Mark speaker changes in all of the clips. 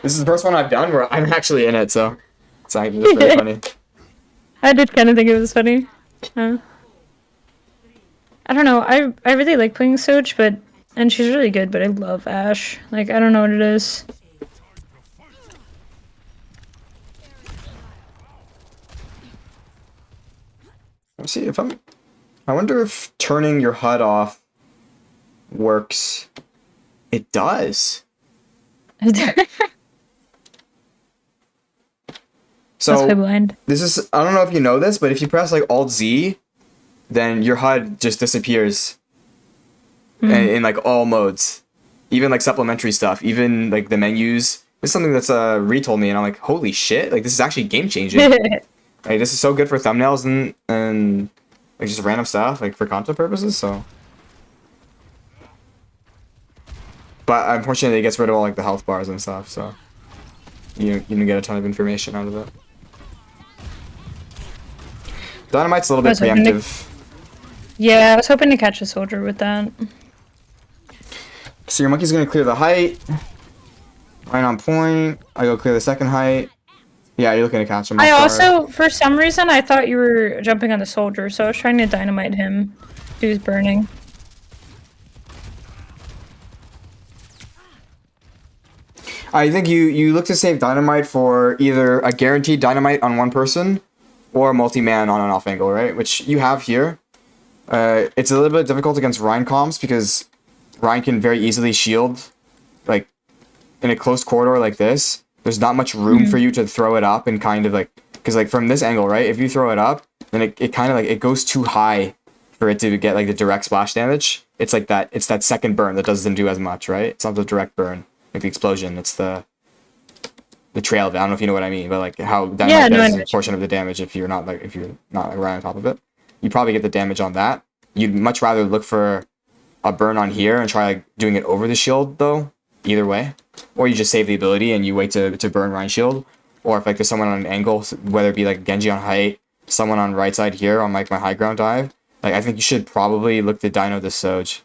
Speaker 1: This is the first one I've done where I'm actually in it, so it's like just really funny.
Speaker 2: I did kind of think it was funny. I don't know. I really like playing Soch, and she's really good. But I love Ashe. Like I don't know what it is.
Speaker 1: Let's see if I'm. I wonder if turning your HUD off works. It does. So
Speaker 2: Let's play blind.
Speaker 1: this is. I don't know if you know this, but if you press like Alt Z, then your HUD just disappears. In like all modes, even like supplementary stuff, even like the menus. This is something that's retold me, and I'm like, holy shit! Like this is actually game changing. Like this is so good for thumbnails and like just random stuff, like for content purposes. So, but unfortunately, it gets rid of all like the health bars and stuff. So you don't get a ton of information out of it. Dynamite's a little bit preemptive.
Speaker 2: Yeah, I was hoping to catch a soldier with that.
Speaker 1: So your monkey's gonna clear the height. Right on point. I go clear the second height. Yeah, you're looking to catch him.
Speaker 2: I also, for some reason, I thought you were jumping on the soldier, so I was trying to dynamite him. He was burning.
Speaker 1: I think you look to save dynamite for either a guaranteed dynamite on one person or a multi-man on an off angle, right? Which you have here. It's a little bit difficult against Rhine comps because Rhine can very easily shield, like, in a close corridor like this. There's not much room for you to throw it up and kind of like, because like from this angle, right? If you throw it up, then it kind of like, it goes too high for it to get like the direct splash damage. It's like that, it's that second burn that doesn't do as much, right? It's not the direct burn, like the explosion. It's the trail of it. I don't know if you know what I mean, but like how dynamite does a portion of the damage if you're not like right on top of it. You probably get the damage on that. You'd much rather look for a burn on here and try like doing it over the shield though, either way. Or you just save the ability and you wait to burn Rhine shield. Or if like there's someone on an angle, whether it be like Genji on height, someone on right side here on like my high ground dive, like I think you should probably look to dino this Soj.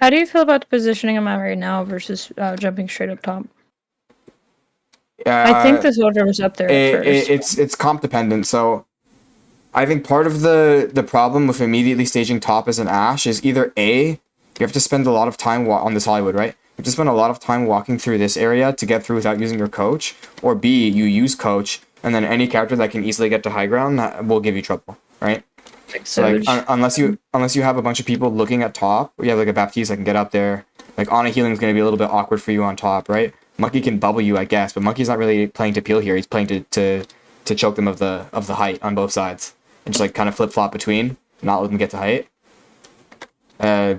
Speaker 2: How do you feel about the positioning I'm at right now versus jumping straight up top? I think the soldier was up there at first.
Speaker 1: It's comp dependent, so I think part of the problem with immediately staging top as an Ashe is either A, you have to spend a lot of time on this Hollywood, right? You have to spend a lot of time walking through this area to get through without using your coach, or B, you use coach, and then any character that can easily get to high ground will give you trouble, right? So like unless you have a bunch of people looking at top, or you have like a Baptiste that can get up there, like Ana healing is going to be a little bit awkward for you on top, right? Monkey can bubble you, I guess, but Monkey's not really playing to peel here. He's playing to choke them of the height on both sides and just like kind of flip flop between, not let them get to height.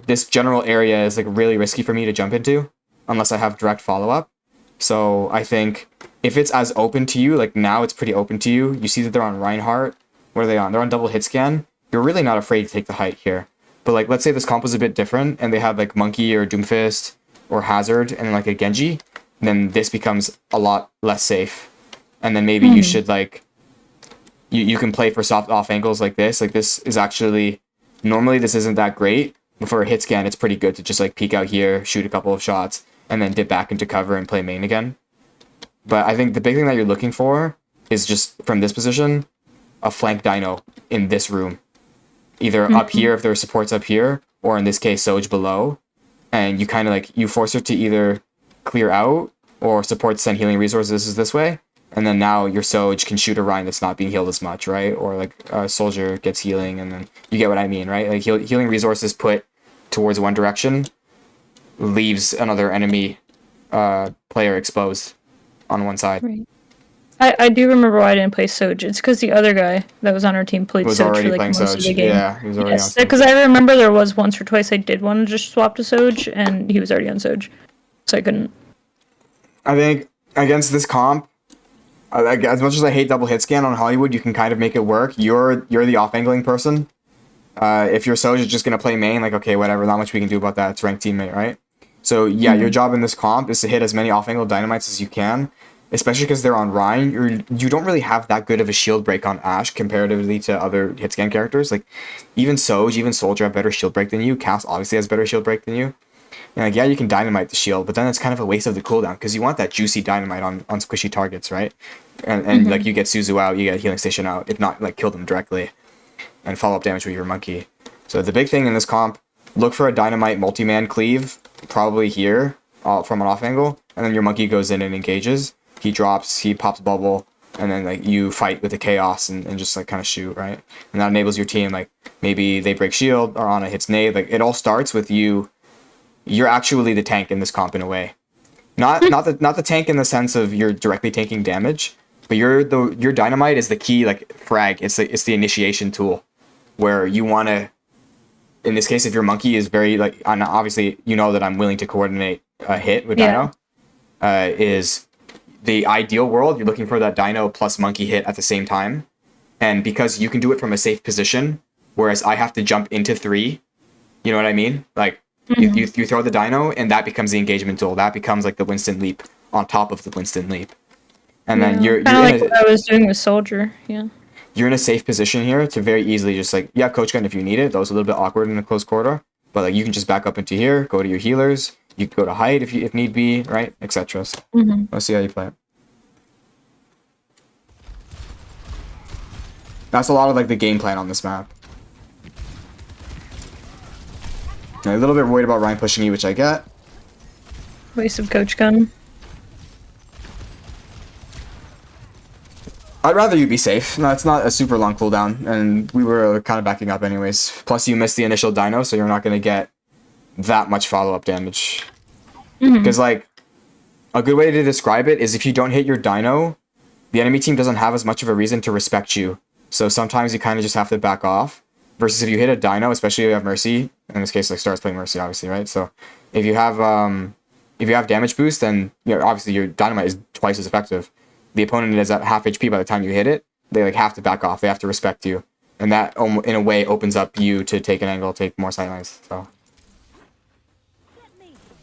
Speaker 1: This general area is like really risky for me to jump into unless I have direct follow up. So I think if it's as open to you, like now it's pretty open to you. You see that they're on Reinhardt. What are they on? They're on double hit scan. You're really not afraid to take the height here. But like, let's say this comp was a bit different and they have like Monkey or Doomfist or Hazard and like a Genji, then this becomes a lot less safe. And then maybe you should like, you can play for soft off angles like this. Like this is actually, normally this isn't that great, but for a hit scan, it's pretty good to just like peek out here, shoot a couple of shots, and then dip back into cover and play main again. But I think the big thing that you're looking for is just from this position, a flank dino in this room. Either up here if there are supports up here, or in this case, Soj below. And you kind of like, you force her to either clear out or support send healing resources this way. And then now your Soj can shoot a Rhine that's not being healed as much, right? Or like a soldier gets healing, and then you get what I mean, right? Like healing resources put towards one direction leaves another enemy player exposed on one side.
Speaker 2: Right. I do remember why I didn't play Soj. It's because the other guy that was on our team played Soj for like most of the game.
Speaker 1: Yeah, he was already on Soj.
Speaker 2: Because I remember there was once or twice I did want to just swap to Soj, and he was already on Soj, so I couldn't.
Speaker 1: I think against this comp, as much as I hate double hit scan on Hollywood, you can kind of make it work. You're the off angling person. If your Soj is just gonna play main, like okay, whatever, not much we can do about that. It's ranked teammate, right? So yeah, your job in this comp is to hit as many off angle dynamites as you can. Especially because they're on Rhine, you don't really have that good of a shield break on Ashe comparatively to other hitscan characters. Like, even Soj, even Soldier have better shield break than you. Cass obviously has better shield break than you. And like, yeah, you can dynamite the shield, but then it's kind of a waste of the cooldown because you want that juicy dynamite on squishy targets, right? And like you get Suzu out, you get healing station out, if not like kill them directly and follow up damage with your monkey. So the big thing in this comp, look for a dynamite multi-man cleave, probably here from an off angle, and then your monkey goes in and engages. He drops, he pops bubble, and then like you fight with the chaos and just like kind of shoot, right? And that enables your team, like maybe they break shield or Ana hits nade. Like it all starts with you. You're actually the tank in this comp in a way. Not the tank in the sense of you're directly taking damage, but your dynamite is the key like frag. It's the initiation tool where you want to. In this case, if your monkey is very like, obviously you know that I'm willing to coordinate a hit with Dino. Is the ideal world. You're looking for that Dino plus monkey hit at the same time, and because you can do it from a safe position, whereas I have to jump into 3. You know what I mean? Like. You throw the Dino, and that becomes the engagement tool. That becomes like the Winston leap on top of the Winston leap. And then you're
Speaker 2: kind of like what I was doing with Soldier. Yeah.
Speaker 1: You're in a safe position here to very easily just like, you have Coach Gun if you need it. That was a little bit awkward in a close corridor. But like you can just back up into here, go to your healers. You can go to hide if need be, right? Etc. So, let's see how you play it. That's a lot of like the game plan on this map. I'm a little bit worried about Ryan pushing you, which I get.
Speaker 2: Waste of Coach Gun.
Speaker 1: I'd rather you be safe. No, it's not a super long cooldown, and we were kind of backing up anyways. Plus, you missed the initial Dino, so you're not going to get that much follow-up damage. Because, like, a good way to describe it is if you don't hit your Dino, the enemy team doesn't have as much of a reason to respect you. So sometimes you kind of just have to back off. Versus if you hit a Dino, especially if you have Mercy, in this case, like Star's playing Mercy, obviously, right? So if you have damage boost, then obviously your Dynamite is twice as effective. The opponent is at half HP by the time you hit it. They like have to back off. They have to respect you, and that in a way opens up you to take an angle, take more sightlines. So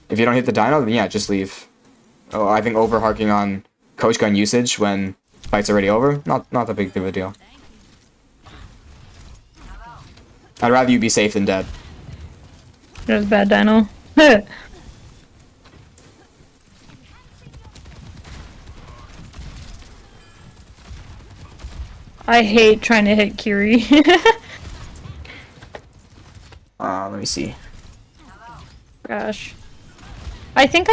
Speaker 1: if you don't hit the Dino, then yeah, just leave. Oh, I think overharking on Coach Gun usage when fight's already over, not that big of a deal. I'd rather you be safe than dead.
Speaker 2: That was bad, Dino. I hate trying to hit Kiri.
Speaker 1: Let me see.
Speaker 2: Gosh. I think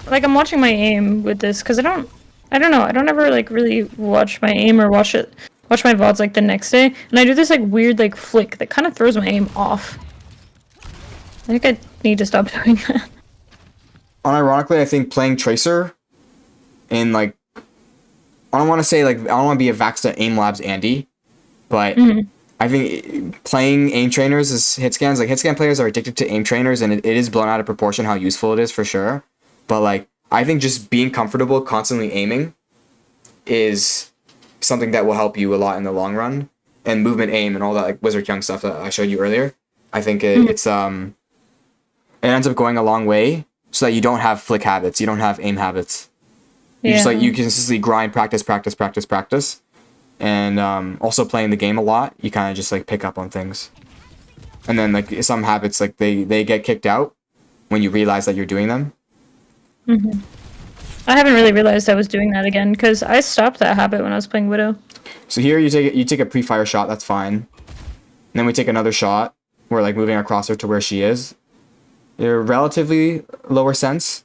Speaker 2: I'm watching my aim with this, because I don't know, I don't ever, like, really watch my aim or watch my VODs, like, the next day, and I do this, like, weird, like, flick that kind of throws my aim off. I think I need to stop doing that.
Speaker 1: Unironically, I think playing Tracer in, like, I don't want to say, like, I don't want to be a Vaxta Aim Labs Andy, but I think playing aim trainers is hit scans. Like, hit scan players are addicted to aim trainers, and it is blown out of proportion how useful it is for sure. But, like, I think just being comfortable constantly aiming is something that will help you a lot in the long run. And movement aim and all that, like, Wizard Young stuff that I showed you earlier. I think it ends up going a long way so that you don't have flick habits. You don't have aim habits. You just like you consistently grind, practice, and also playing the game a lot. You kind of just like pick up on things, and then like some habits like they get kicked out when you realize that you're doing them.
Speaker 2: I haven't really realized I was doing that again because I stopped that habit when I was playing Widow.
Speaker 1: So here you take a pre-fire shot. That's fine. And then we take another shot. We're like moving our Crosshair to where she is. They're relatively lower sense.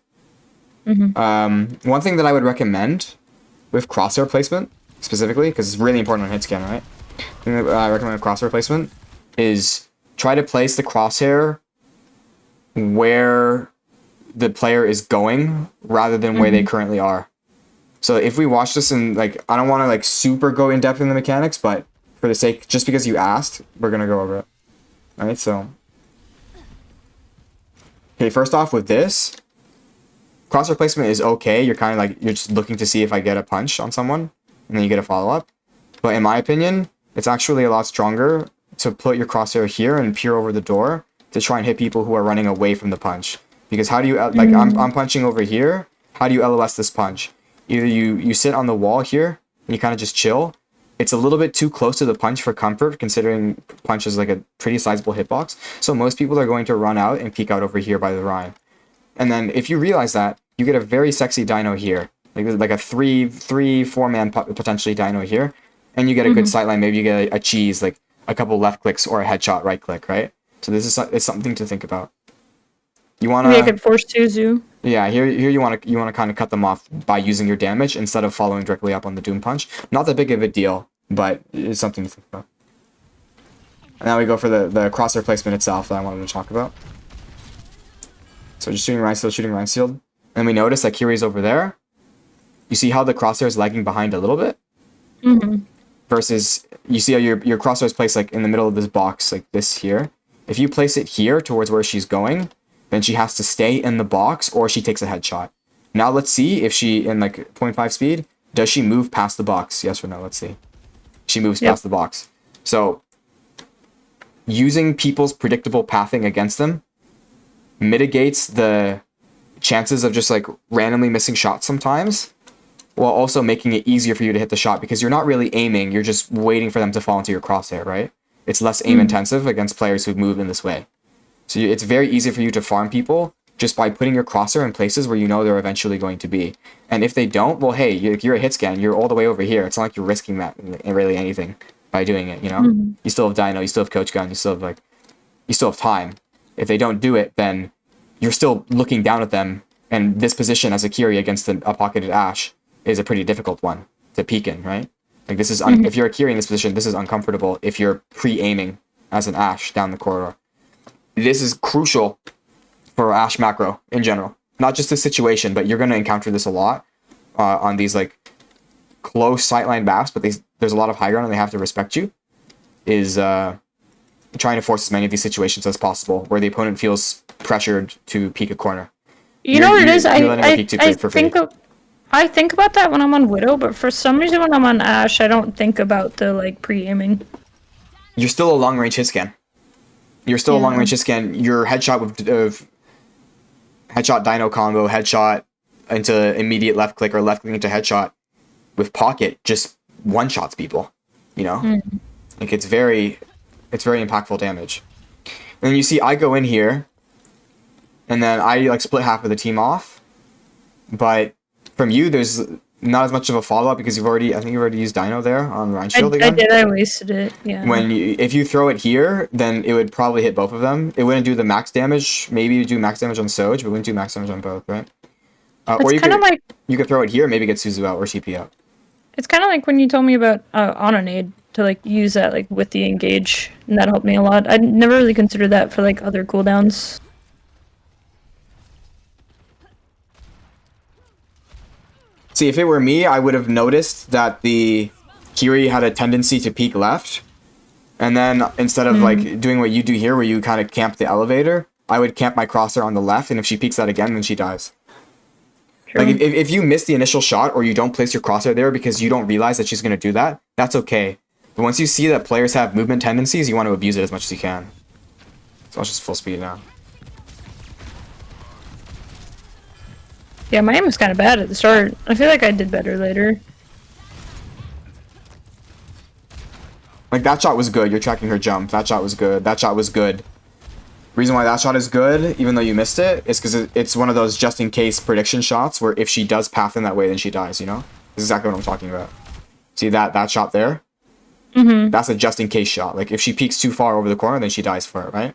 Speaker 1: One thing that I would recommend with Crosshair placement, specifically, because it's really important on hit scan, right? The thing that I recommend with Crosshair placement is try to place the Crosshair where the player is going rather than where they currently are. So if we watch this and like, I don't want to like super go in depth in the mechanics, but for the sake, just because you asked, we're going to go over it. All right, so. Okay, first off with this, Crosshair placement is okay. You're kind of like, you're just looking to see if I get a punch on someone, and then you get a follow-up. But in my opinion, it's actually a lot stronger to put your Crosshair here and peer over the door to try and hit people who are running away from the punch. Because how do you, like, I'm punching over here. How do you LOS this punch? Either you sit on the wall here, and you kind of just chill. it's a little bit too close to the punch for comfort, considering punch is like a pretty sizable hitbox. So most people are going to run out and peek out over here by the Rhyme. And then if you realize that, you get a very sexy dino here. Like a 4-man potentially dino here. And you get a good sightline. Maybe you get a cheese, like a couple left clicks or a headshot right click, right? So this is it's something to think about. You want to...
Speaker 2: Maybe I could force Suzu.
Speaker 1: Yeah, here you want to kind of cut them off by using your damage instead of following directly up on the Doom Punch. Not that big of a deal, but it's something to think about. And now we go for the crosshair placement itself that I wanted to talk about. So just shooting Rhinesteel, shooting Rhinesteel. And we notice that Kiri's over there. You see how the crosshair is lagging behind a little bit? Versus, you see how your crosshair is placed like in the middle of this box, like this here. If you place it here towards where she's going, then she has to stay in the box or she takes a headshot. Now let's see if she, in like 0.5 speed, does she move past the box? Yes or no? Let's see. She moves past the box. So, using people's predictable pathing against them mitigates the chances of just like randomly missing shots sometimes, while also making it easier for you to hit the shot because you're not really aiming, you're just waiting for them to fall into your crosshair, right? It's less aim intensive against players who move in this way. So it's very easy for you to farm people just by putting your crosshair in places where you know they're eventually going to be. And if they don't, well, hey, you're a hit scan, you're all the way over here. It's not like you're risking that in really anything by doing it, you know? You still have Dino, you still have Coach Gun, you still have time. If they don't do it, then you're still looking down at them, and this position as a Kiri against a pocketed Ashe is a pretty difficult one to peek in, right? Like this is, if you're a Kiri in this position, this is uncomfortable if you're pre-aiming as an Ashe down the corridor. This is crucial for Ashe macro in general. Not just this situation, but you're going to encounter this a lot on these like close sightline maps, but there's a lot of high ground and they have to respect you, is trying to force as many of these situations as possible where the opponent feels pressured to peek a corner.
Speaker 2: You know what it is? I think about that when I'm on Widow, but for some reason when I'm on Ashe, I don't think about the like pre-aiming.
Speaker 1: You're still a long-range hit scan. You're still a long-range hit scan. Your headshot with headshot dino combo, headshot into immediate left click or left click into headshot with pocket just one-shots people, you know? Like it's very impactful damage. And then you see I go in here and then I like split half of the team off, but from you there's not as much of a follow-up because I think you've already used Dino there on Rhine Shield again.
Speaker 2: I did, I wasted it, yeah.
Speaker 1: If you throw it here, then it would probably hit both of them. It wouldn't do the max damage. Maybe you do max damage on Soj, but it wouldn't do max damage on both, right? Or you could throw it here, maybe get Suzu out or CP out.
Speaker 2: It's kind of like when you told me about on a nade to like use that like with the engage, and that helped me a lot. I'd never really considered that for like other cooldowns.
Speaker 1: See, if it were me, I would have noticed that the Kiri had a tendency to peek left. And then instead of like doing what you do here, where you kind of camp the elevator, I would camp my crosshair on the left. And if she peeks that again, then she dies. True. Like if you miss the initial shot or you don't place your crosshair there because you don't realize that she's going to do that, that's okay. But once you see that players have movement tendencies, you want to abuse it as much as you can. So I'll just full speed now.
Speaker 2: Yeah, my aim was kind of bad at the start. I feel like I did better later.
Speaker 1: Like, that shot was good. You're tracking her jump. That shot was good. That shot was good. Reason why that shot is good, even though you missed it, is because it's one of those just-in-case prediction shots where if she does path in that way, then she dies, you know? This is exactly what I'm talking about. See that shot there? That's a just-in-case shot. Like, if she peeks too far over the corner, then she dies for it, right?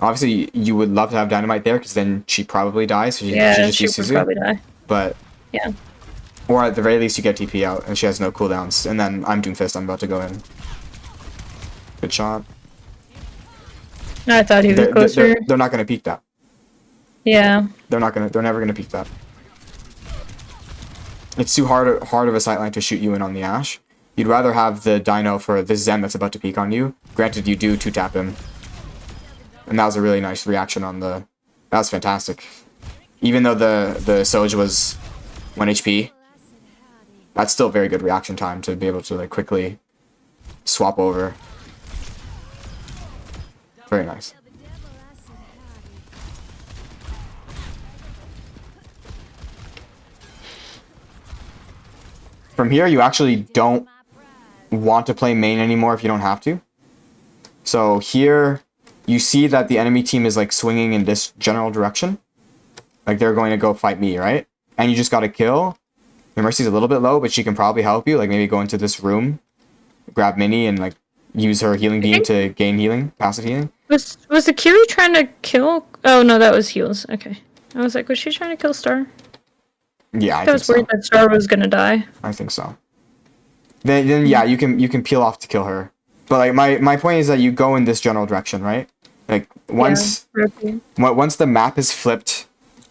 Speaker 1: Obviously, you would love to have Dynamite there, because then she probably dies. So
Speaker 2: she would probably die.
Speaker 1: But...
Speaker 2: yeah.
Speaker 1: Or at the very least, you get TP out, and she has no cooldowns. And then I'm Doomfist, I'm about to go in. Good shot.
Speaker 2: No, I thought he was closer.
Speaker 1: They're not going to peek that.
Speaker 2: Yeah.
Speaker 1: They're never going to peek that. It's too hard of a sightline to shoot you in on the Ashe. You'd rather have the Dino for the Zen that's about to peek on you. Granted, you do 2-tap him. And that was a really nice reaction on the... That was fantastic. Even though the Soj was 1 HP, that's still very good reaction time to be able to like quickly swap over. Very nice. From here, you actually don't want to play main anymore if you don't have to. So here you see that the enemy team is like swinging in this general direction. Like they're going to go fight me, right? And you just got to kill. Your Mercy's a little bit low, but she can probably help you. Like maybe go into this room, grab Minnie, and like use her healing beam to gain healing, passive healing.
Speaker 2: Was the Kiri trying to kill? Oh no, that was heals. Okay. I was like, was she trying to kill Star?
Speaker 1: Yeah,
Speaker 2: I was worried that Star was gonna die.
Speaker 1: I think so. Then yeah, you can peel off to kill her. But like my point is that you go in this general direction, right? Like once the map is flipped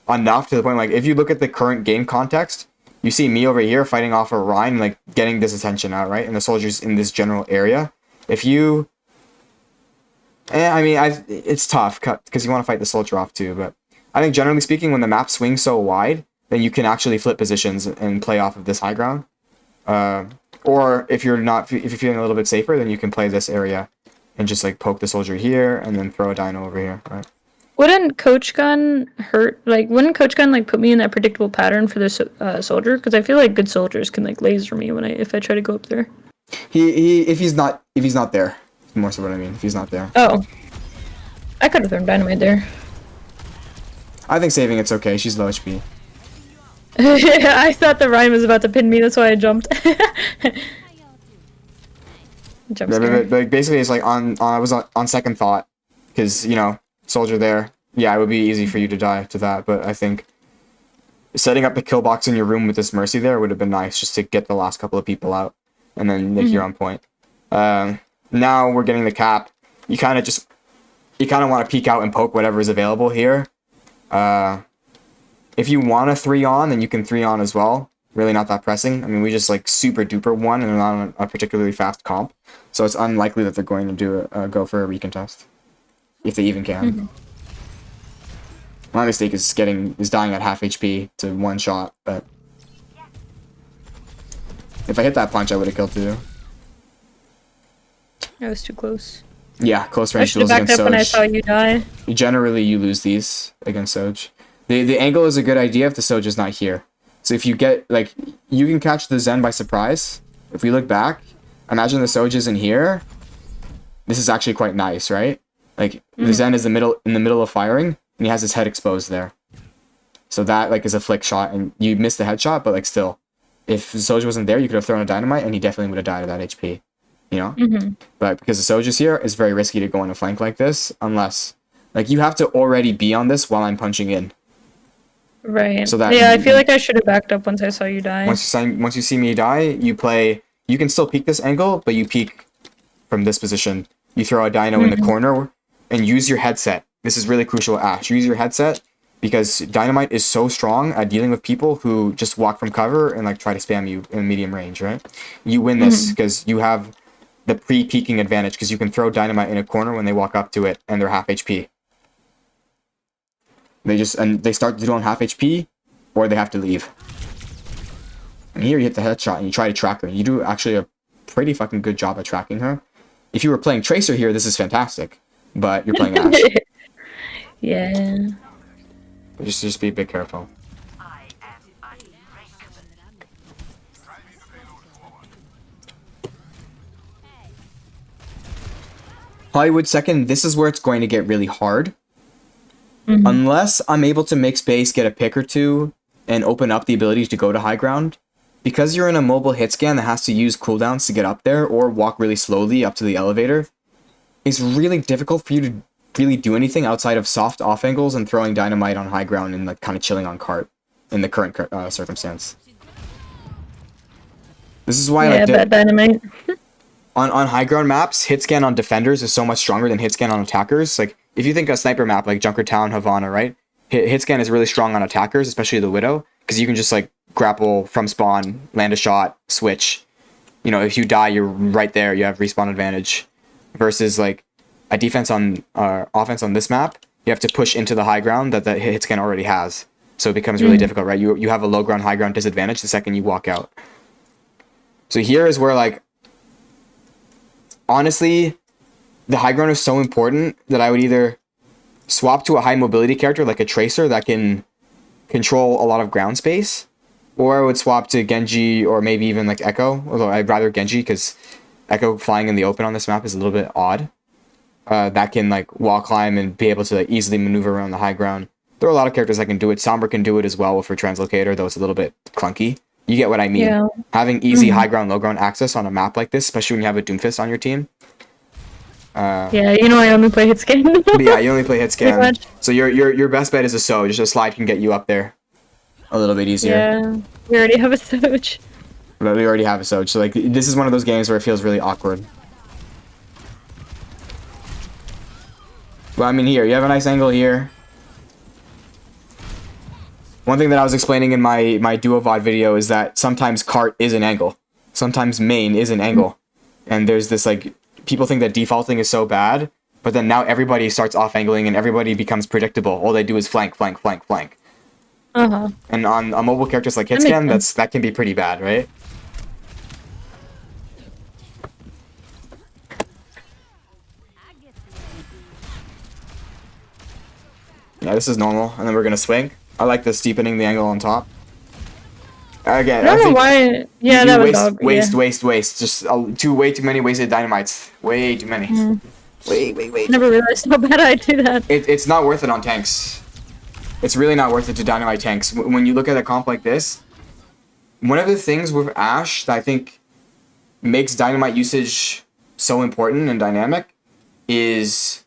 Speaker 1: enough to the point, like if you look at the current game context, you see me over here fighting off a Rhine, like getting this attention out, right? And the soldiers in this general area. If you, I mean, it's tough because you want to fight the soldier off too. But I think generally speaking, when the map swings so wide, then you can actually flip positions and play off of this high ground. Or if you're feeling a little bit safer, then you can play this area and just like poke the soldier here and then throw a dino over here, right?
Speaker 2: Wouldn't Coach Gun hurt? Like, wouldn't Coach Gun like put me in that predictable pattern for the soldier? Because I feel like good soldiers can like laser me if I try to go up there.
Speaker 1: If he's not there, more so what I mean. If he's not there.
Speaker 2: Oh, I could have thrown dynamite there.
Speaker 1: I think saving it's okay. She's low HP.
Speaker 2: I thought the Ryan was about to pin me. That's why I jumped.
Speaker 1: But basically, it's like I was on second thought, because you know, soldier there. Yeah, it would be easy for you to die to that, but I think setting up the kill box in your room with this Mercy there would have been nice, just to get the last couple of people out, and then make you're on point. Now we're getting the cap. You kind of want to peek out and poke whatever is available here. If you want to 3-on, then you can 3-on as well. Really not that pressing. I mean, we just like super duper won, and they're not on a particularly fast comp, so it's unlikely that they're going to go for a recontest, if they even can. Mm-hmm. My mistake is dying at half HP to one shot, but if I hit that punch, I would have killed too.
Speaker 2: That was too close.
Speaker 1: Yeah, close range
Speaker 2: duels against Soj. I should have backed up when I saw you die.
Speaker 1: Generally, you lose these against Soj. The angle is a good idea if the Soj is not here. So if you get, like, you can catch the Zen by surprise. If we look back, imagine the Soj isn't here. This is actually quite nice, right? Like, the Zen is in the middle of firing, and he has his head exposed there. So that, like, is a flick shot, and you missed the headshot, but, like, still. If the Soj wasn't there, you could have thrown a dynamite, and he definitely would have died at that HP. You know? Mm-hmm. But because the Soj is here, it's very risky to go on a flank like this, unless, like, you have to already be on this while I'm punching in.
Speaker 2: Right. So that, yeah, I feel like I should have backed up once I saw you die.
Speaker 1: Once you see me die, you can still peek this angle, but you peek from this position. You throw a dino in the corner and use your headset. This is really crucial, Ashe. Use your headset, because dynamite is so strong at dealing with people who just walk from cover and like try to spam you in medium range, right? You win this because you have the pre-peeking advantage, because you can throw dynamite in a corner when they walk up to it and they're half HP. They start to do on half HP, or they have to leave. And here you hit the headshot and you try to track her. You do actually a pretty fucking good job at tracking her. If you were playing Tracer here, this is fantastic. But you're playing Ashe.
Speaker 2: Yeah.
Speaker 1: But just be a bit careful. Hollywood second, this is where it's going to get really hard. Mm-hmm. Unless I'm able to make space, get a pick or two, and open up the ability to go to high ground. Because you're in a mobile hit scan that has to use cooldowns to get up there, or walk really slowly up to the elevator, it's really difficult for you to really do anything outside of soft off angles and throwing dynamite on high ground and like kind of chilling on cart in the current circumstance. This is why
Speaker 2: dynamite.
Speaker 1: on high ground maps, hit scan on defenders is so much stronger than hit scan on attackers. Like, if you think a sniper map like Junkertown, Havana, right? Hit scan is really strong on attackers, especially the Widow, because you can just like grapple from spawn, land a shot, switch. You know, if you die, you're right there. You have respawn advantage. Versus like a defense on offense on this map, you have to push into the high ground that the hit scan already has. So it becomes really difficult, right? You have a low ground, high ground disadvantage the second you walk out. So here is where, like, honestly, the high ground is so important that I would either swap to a high mobility character like a Tracer that can control a lot of ground space, or I would swap to Genji or maybe even like Echo, although I'd rather Genji because Echo flying in the open on this map is a little bit odd. That can like wall climb and be able to like, easily maneuver around the high ground. There are a lot of characters that can do it. Sombra can do it as well with her translocator, though it's a little bit clunky. You get what I mean.
Speaker 2: Yeah.
Speaker 1: Having easy high ground, low ground access on a map like this, especially when you have a Doomfist on your team.
Speaker 2: Yeah, you know I only play hit scan.
Speaker 1: Yeah, you only play hit
Speaker 2: Pretty
Speaker 1: scan.
Speaker 2: much.
Speaker 1: So your best bet is a Soge. Just a slide can get you up there a little bit easier.
Speaker 2: Yeah, we already have a Soge.
Speaker 1: But we already have a Soge. So like this is one of those games where it feels really awkward. Well, I mean here, you have a nice angle here. One thing that I was explaining in my duo VOD video is that sometimes cart is an angle. Sometimes main is an angle. And there's this like, people think that defaulting is so bad, but then now everybody starts off angling and everybody becomes predictable. All they do is flank, flank, flank, flank.
Speaker 2: Uh-huh.
Speaker 1: And on mobile characters like
Speaker 2: That
Speaker 1: Hitscan,
Speaker 2: makes
Speaker 1: that can be pretty bad, right? Yeah, this is normal, and then we're gonna swing. I like the steepening the angle on top. Again,
Speaker 2: I don't know why. Yeah,
Speaker 1: you
Speaker 2: that was
Speaker 1: waste. Just way too many wasted dynamites. Way too many. Wait.
Speaker 2: Never realized how bad I do that.
Speaker 1: It's not worth it on tanks. It's really not worth it to dynamite tanks. When you look at a comp like this, one of the things with Ashe that I think makes dynamite usage so important and dynamic is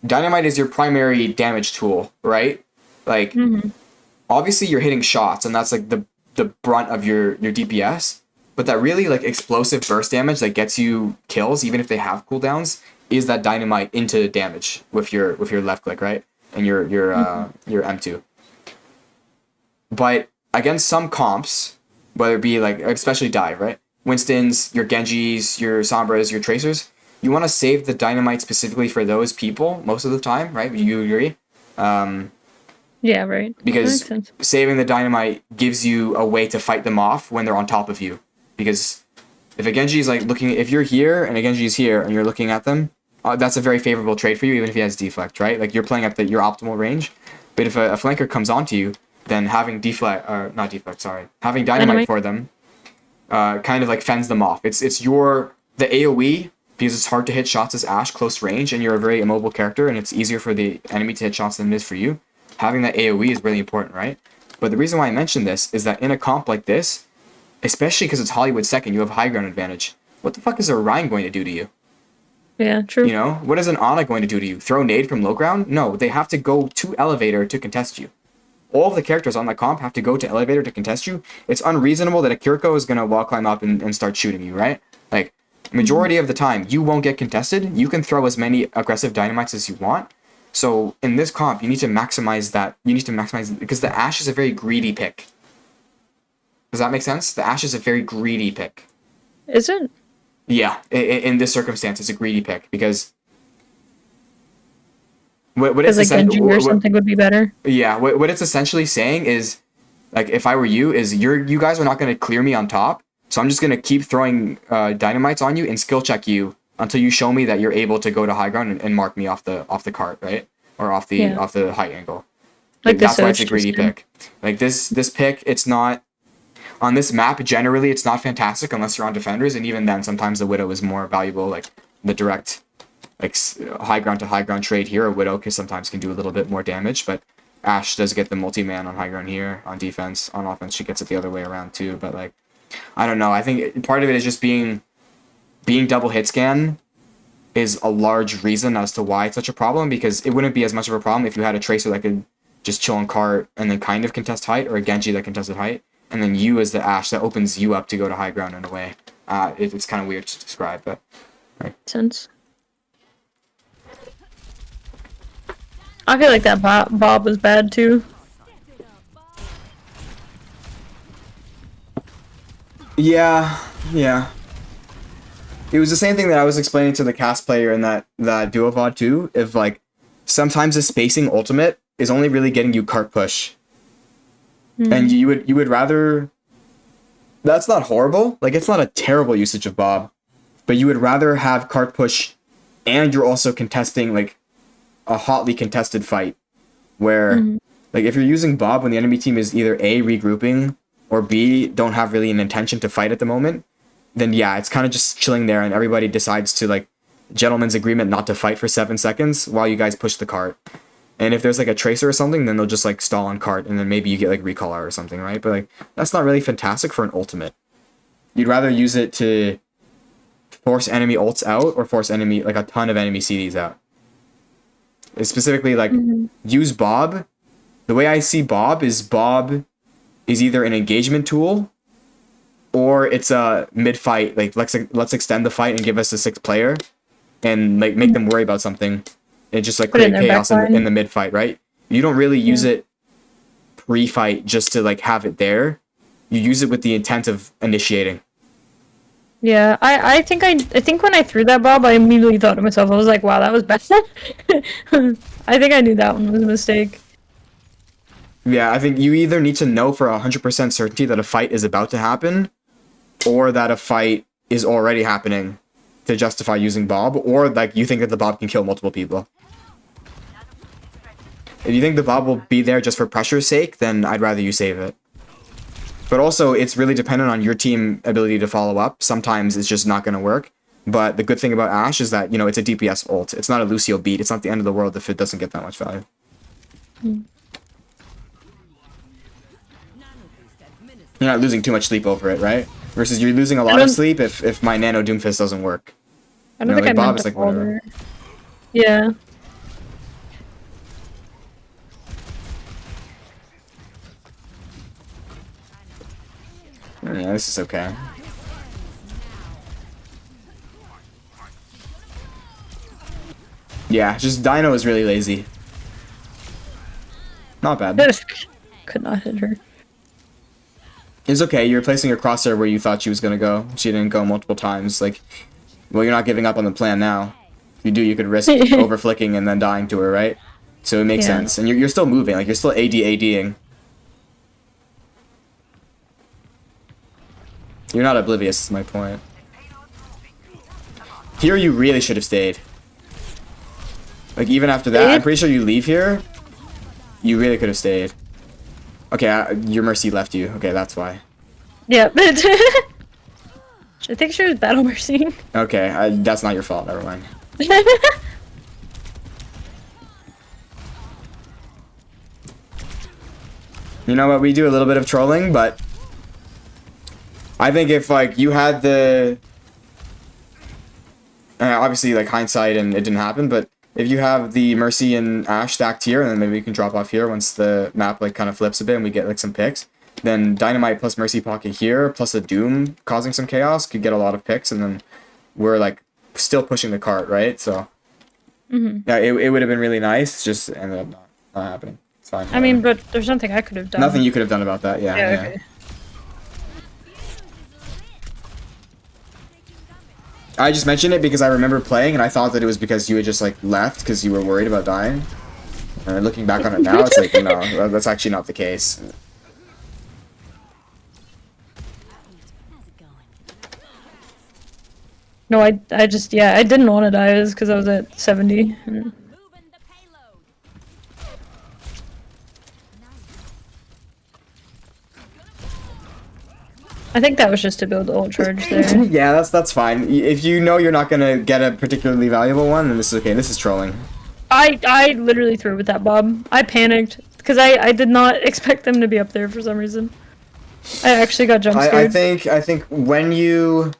Speaker 1: dynamite is your primary damage tool, right? Like, obviously you're hitting shots, and that's like the brunt of your DPS. But that really like explosive burst damage that gets you kills, even if they have cooldowns, is that dynamite into damage with your left click, right? And your M2. But against some comps, whether it be like especially dive, right? Winston's, your Genjis, your Sombras, your Tracers, you want to save the dynamite specifically for those people most of the time, right? You agree?
Speaker 2: Yeah, right.
Speaker 1: Because
Speaker 2: That makes sense.
Speaker 1: saving the dynamite gives you a way to fight them off when they're on top of you. Because if a Genji is like looking, if you're here and a Genji is here and you're looking at them, that's a very favorable trade for you, even if he has deflect, right? Like you're playing at your optimal range. But if a flanker comes onto you, then having having dynamite for them, kind of like fends them off. It's the AOE, because it's hard to hit shots as Ashe close range, and you're a very immobile character, and it's easier for the enemy to hit shots than it is for you. Having that AOE is really important, right? But the reason why I mention this is that in a comp like this, especially because it's Hollywood second, you have high ground advantage. What the fuck is a Rhine going to do to you?
Speaker 2: Yeah, true.
Speaker 1: You know, what is an Ana going to do to you? Throw nade from low ground? No, they have to go to elevator to contest you. All of the characters on that comp have to go to elevator to contest you. It's unreasonable that a Kiriko is going to wall climb up and start shooting you, right? Like, majority of the time, you won't get contested. You can throw as many aggressive dynamites as you want. So, in this comp, you need to maximize that. You need to maximize, because the Ashe is a very greedy pick. Does that make sense? The Ashe is a very greedy pick.
Speaker 2: Is it?
Speaker 1: Yeah, in this circumstance, it's a greedy pick, because what it's
Speaker 2: Because like Genji or something would be better.
Speaker 1: Yeah, what it's essentially saying is, like, if I were you, is you guys are not going to clear me on top, so I'm just going to keep throwing dynamites on you and skill check you until you show me that you're able to go to high ground and mark me off the cart, right? Or off the height angle. Like that's why it's a greedy pick. Like this pick, it's not on this map. Generally, it's not fantastic unless you're on defenders, and even then, sometimes the Widow is more valuable. Like the direct, like high ground to high ground trade here, a Widow sometimes can do a little bit more damage, but Ashe does get the multi-man on high ground here. On defense, on offense, she gets it the other way around too. But like, I don't know. I think part of it is just being double hit scan is a large reason as to why it's such a problem, because it wouldn't be as much of a problem if you had a Tracer that could just chill on cart and then kind of contest height, or a Genji that contested height, and then you as the Ashe that opens you up to go to high ground in a way. It's kind of weird to describe, but right.
Speaker 2: Sense. I feel like that Bob was bad too.
Speaker 1: Yeah. It was the same thing that I was explaining to the cast player in that duo VOD too. If like sometimes the spacing ultimate is only really getting you cart push, and you would rather. That's not horrible. Like it's not a terrible usage of Bob, but you would rather have cart push, and you're also contesting like a hotly contested fight, where like if you're using Bob when the enemy team is either A, regrouping, or B, don't have really an intention to fight at the moment, then yeah, it's kind of just chilling there, and everybody decides to like gentleman's agreement not to fight for 7 seconds while you guys push the cart. And if there's like a tracer or something, then they'll just like stall on cart, and then maybe you get like recall out or something, right? But like that's not really fantastic for an ultimate. You'd rather use it to force enemy ults out or force enemy like a ton of enemy CDs out. It's specifically like use Bob. The way I see Bob is either an engagement tool or it's a mid-fight, like let's extend the fight and give us a 6th player and like make them worry about something and just like create chaos in the mid-fight, right? You don't really use it pre-fight just to like have it there. You use it with the intent of initiating.
Speaker 2: Yeah, I think when I threw that Bob, I immediately thought to myself, I was like, wow, that was bad. I think I knew that one was a mistake.
Speaker 1: Yeah, I think you either need to know for 100% certainty that a fight is about to happen, or that a fight is already happening to justify using Bob, or like you think that the Bob can kill multiple people. If you think the Bob will be there just for pressure's sake, then I'd rather you save it. But also, it's really dependent on your team ability to follow up. Sometimes it's just not going to work. But the good thing about Ashe is that, you know, it's a DPS ult. It's not a Lucio beat. It's not the end of the world if it doesn't get that much value. You're not losing too much sleep over it, right? Versus you're losing a lot of sleep if my Nano Doomfist doesn't work.
Speaker 2: I don't think I meant to fall there. Yeah.
Speaker 1: Yeah, this is okay. Yeah, just Dino is really lazy. Not bad.
Speaker 2: Could not hit her.
Speaker 1: It's okay, you're placing your Crosshair where you thought she was gonna go. She didn't go multiple times. Like, well, you're not giving up on the plan now. If you do, you could risk over-flicking and then dying to her, right? So it makes sense. And you're still moving, like, you're still ADing. You're not oblivious, is my point. Here, you really should have stayed. Like, even after that, I'm pretty sure you leave here. You really could have stayed. Okay, your Mercy left you. Okay, that's why.
Speaker 2: Yeah, but I think she was battle mercying.
Speaker 1: Okay, that's not your fault. Never mind. You know what? We do a little bit of trolling, but I think if like you had the obviously like hindsight and it didn't happen, but if you have the Mercy and Ashe stacked here, and then maybe we can drop off here once the map like kind of flips a bit and we get like some picks, then Dynamite plus Mercy Pocket here plus a Doom causing some chaos could get a lot of picks, and then we're like still pushing the cart, right? So yeah, it would have been really nice. Just ended up not happening. It's fine.
Speaker 2: I mean, but there's nothing I could have done.
Speaker 1: Nothing you could have done about that. Yeah.
Speaker 2: Okay.
Speaker 1: I just mentioned it because I remember playing and I thought that it was because you had just like left because you were worried about dying. And looking back on it now, it's like, no, that's actually not the case.
Speaker 2: No, I just, yeah, I didn't want to die. It was because I was at 70. I think that was just to build the ult charge there.
Speaker 1: Yeah, that's fine. If you know you're not gonna get a particularly valuable one, then this is okay. This is trolling.
Speaker 2: I literally threw with that Bob. I panicked because I did not expect them to be up there for some reason. I actually got jump scared.
Speaker 1: I think when you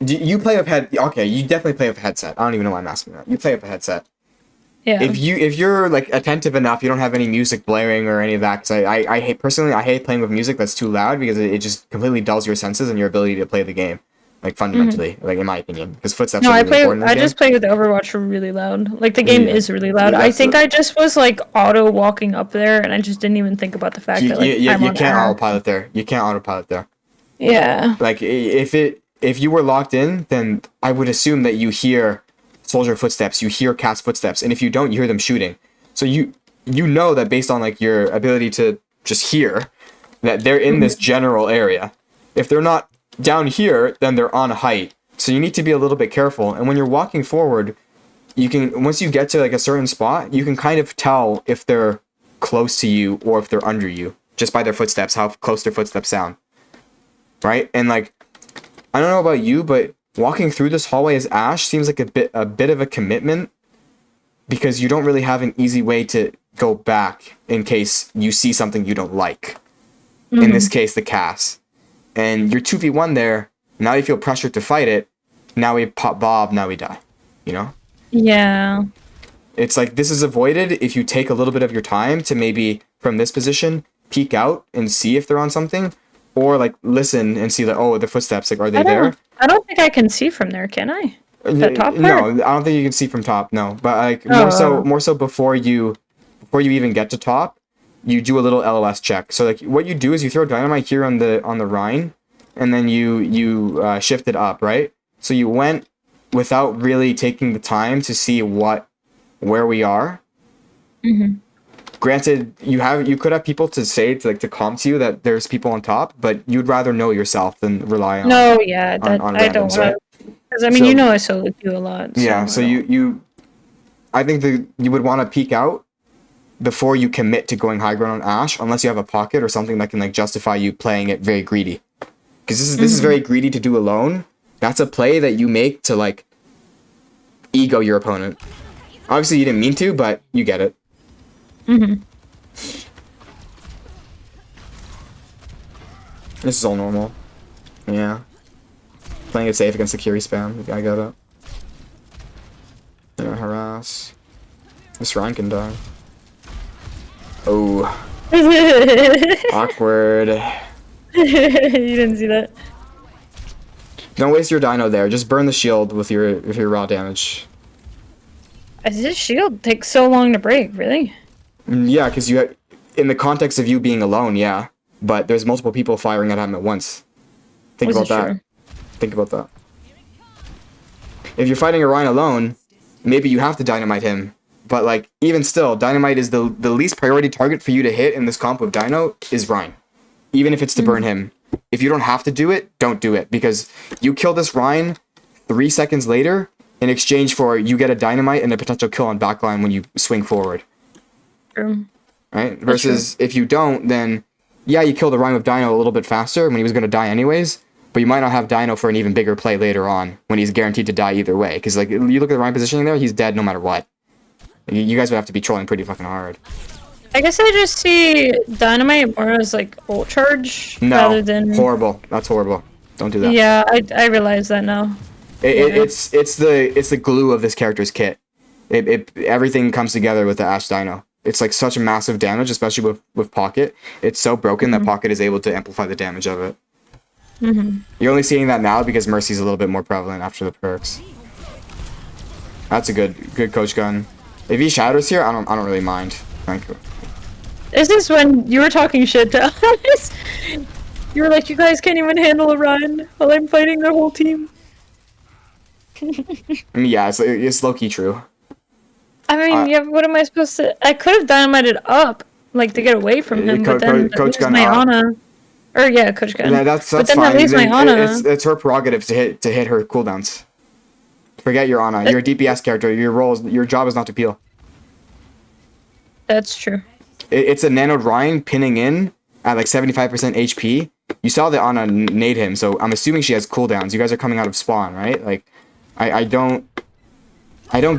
Speaker 1: play with head. Okay, you definitely play with a headset. I don't even know why I'm asking that. You play with a headset.
Speaker 2: Yeah.
Speaker 1: If you're like attentive enough, you don't have any music blaring or any of that. Cause I hate playing with music that's too loud because it just completely dulls your senses and your ability to play the game, like fundamentally, like in my opinion. Because footsteps.
Speaker 2: No,
Speaker 1: are really important in
Speaker 2: I
Speaker 1: the
Speaker 2: just play with the Overwatch really loud. Like the game is really loud. I think I just was like auto walking up there and I just didn't even think about the fact that like
Speaker 1: you can't autopilot there. You can't autopilot there.
Speaker 2: Yeah.
Speaker 1: Like if you were locked in, then I would assume that you hear soldier footsteps, you hear cast footsteps, and if you don't, you hear them shooting. So you know that based on like your ability to just hear that they're in this general area. If they're not down here, then they're on a height. So you need to be a little bit careful. And when you're walking forward, you can, once you get to like a certain spot, you can kind of tell if they're close to you or if they're under you just by their footsteps, how close their footsteps sound. right? And like, I don't know about you, but walking through this hallway as Ashe seems like a bit of a commitment, because you don't really have an easy way to go back in case you see something you don't like. In this case, the Cass. And you're 2v1 there, now you feel pressured to fight it, now we pop Bob, now we die. You know?
Speaker 2: Yeah.
Speaker 1: It's like, this is avoided if you take a little bit of your time to maybe, from this position, peek out and see if they're on something, or like listen and see like, oh, the footsteps, like, are they there?
Speaker 2: I don't think I can see from there, can I? The top part?
Speaker 1: No, I don't think you can see from top, no. But like more so before you even get to top, you do a little LOS check. So like what you do is you throw dynamite here on the Rhine, and then you shift it up, right? So you went without really taking the time to see where we are. Granted, you could have people to say to comp to you that there's people on top, but you'd rather know yourself than rely on.
Speaker 2: No, yeah, that
Speaker 1: on
Speaker 2: I don't
Speaker 1: randoms,
Speaker 2: want. Because I mean, you know, I solo queue a lot. So
Speaker 1: yeah, so I think you would want to peek out before you commit to going high ground on Ashe, unless you have a pocket or something that can like justify you playing it very greedy. Because this is very greedy to do alone. That's a play that you make to like ego your opponent. Obviously, you didn't mean to, but you get it. This is all normal. Yeah. Playing it safe against the Curie spam. I got it. Yeah, harass. This Ryan can die. Oh. Awkward.
Speaker 2: You didn't see that.
Speaker 1: Don't waste your dino there. Just burn the shield with your raw damage.
Speaker 2: This shield takes so long to break, really?
Speaker 1: Yeah, because in the context of you being alone, yeah. But there's multiple people firing at him at once. Think about that.
Speaker 2: True?
Speaker 1: Think about that. If you're fighting Orion alone, maybe you have to dynamite him. But like, even still, dynamite is the least priority target for you to hit in this comp with Dino is Rhine. Even if it's to burn him. If you don't have to do it, don't do it. Because you kill this Rhine 3 seconds later in exchange for you get a dynamite and a potential kill on backline when you swing forward.
Speaker 2: True.
Speaker 1: Right? Versus if you don't, then yeah, you kill the Rhine with Dino a little bit faster when he was going to die anyways. But you might not have Dino for an even bigger play later on when he's guaranteed to die either way. Because like you look at the Rhine positioning there, he's dead no matter what. You guys would have to be trolling pretty fucking hard.
Speaker 2: I guess I just see Dynamite more as like ult charge rather than
Speaker 1: horrible. That's horrible. Don't do that.
Speaker 2: Yeah, I realize that now.
Speaker 1: It's the glue of this character's kit. Everything comes together with the Ashe Dino. It's like such a massive damage, especially with Pocket. It's so broken that Pocket is able to amplify the damage of it. You're only seeing that now because Mercy's a little bit more prevalent after the perks. That's a good coach gun. If he shatters here, I don't really mind. Thank you.
Speaker 2: Is this when you were talking shit to us? You were like, you guys can't even handle a run while I'm fighting their whole team.
Speaker 1: I mean, yeah, it's low-key true.
Speaker 2: I mean, yeah, what am I supposed to... I could have dynamited up, like, to get away from him, but then
Speaker 1: Coach Gun
Speaker 2: my Ana. Or, yeah, Coach Gun.
Speaker 1: Yeah, that's
Speaker 2: but then
Speaker 1: fine.
Speaker 2: that leaves my Ana.
Speaker 1: It's her prerogative to hit her cooldowns. Forget your Ana. You're a DPS character. Your job is not to peel.
Speaker 2: That's true.
Speaker 1: It's a nanoed Ryan pinning in at like 75% HP. You saw the Ana nade him, so I'm assuming she has cooldowns. You guys are coming out of spawn, right? Like, I don't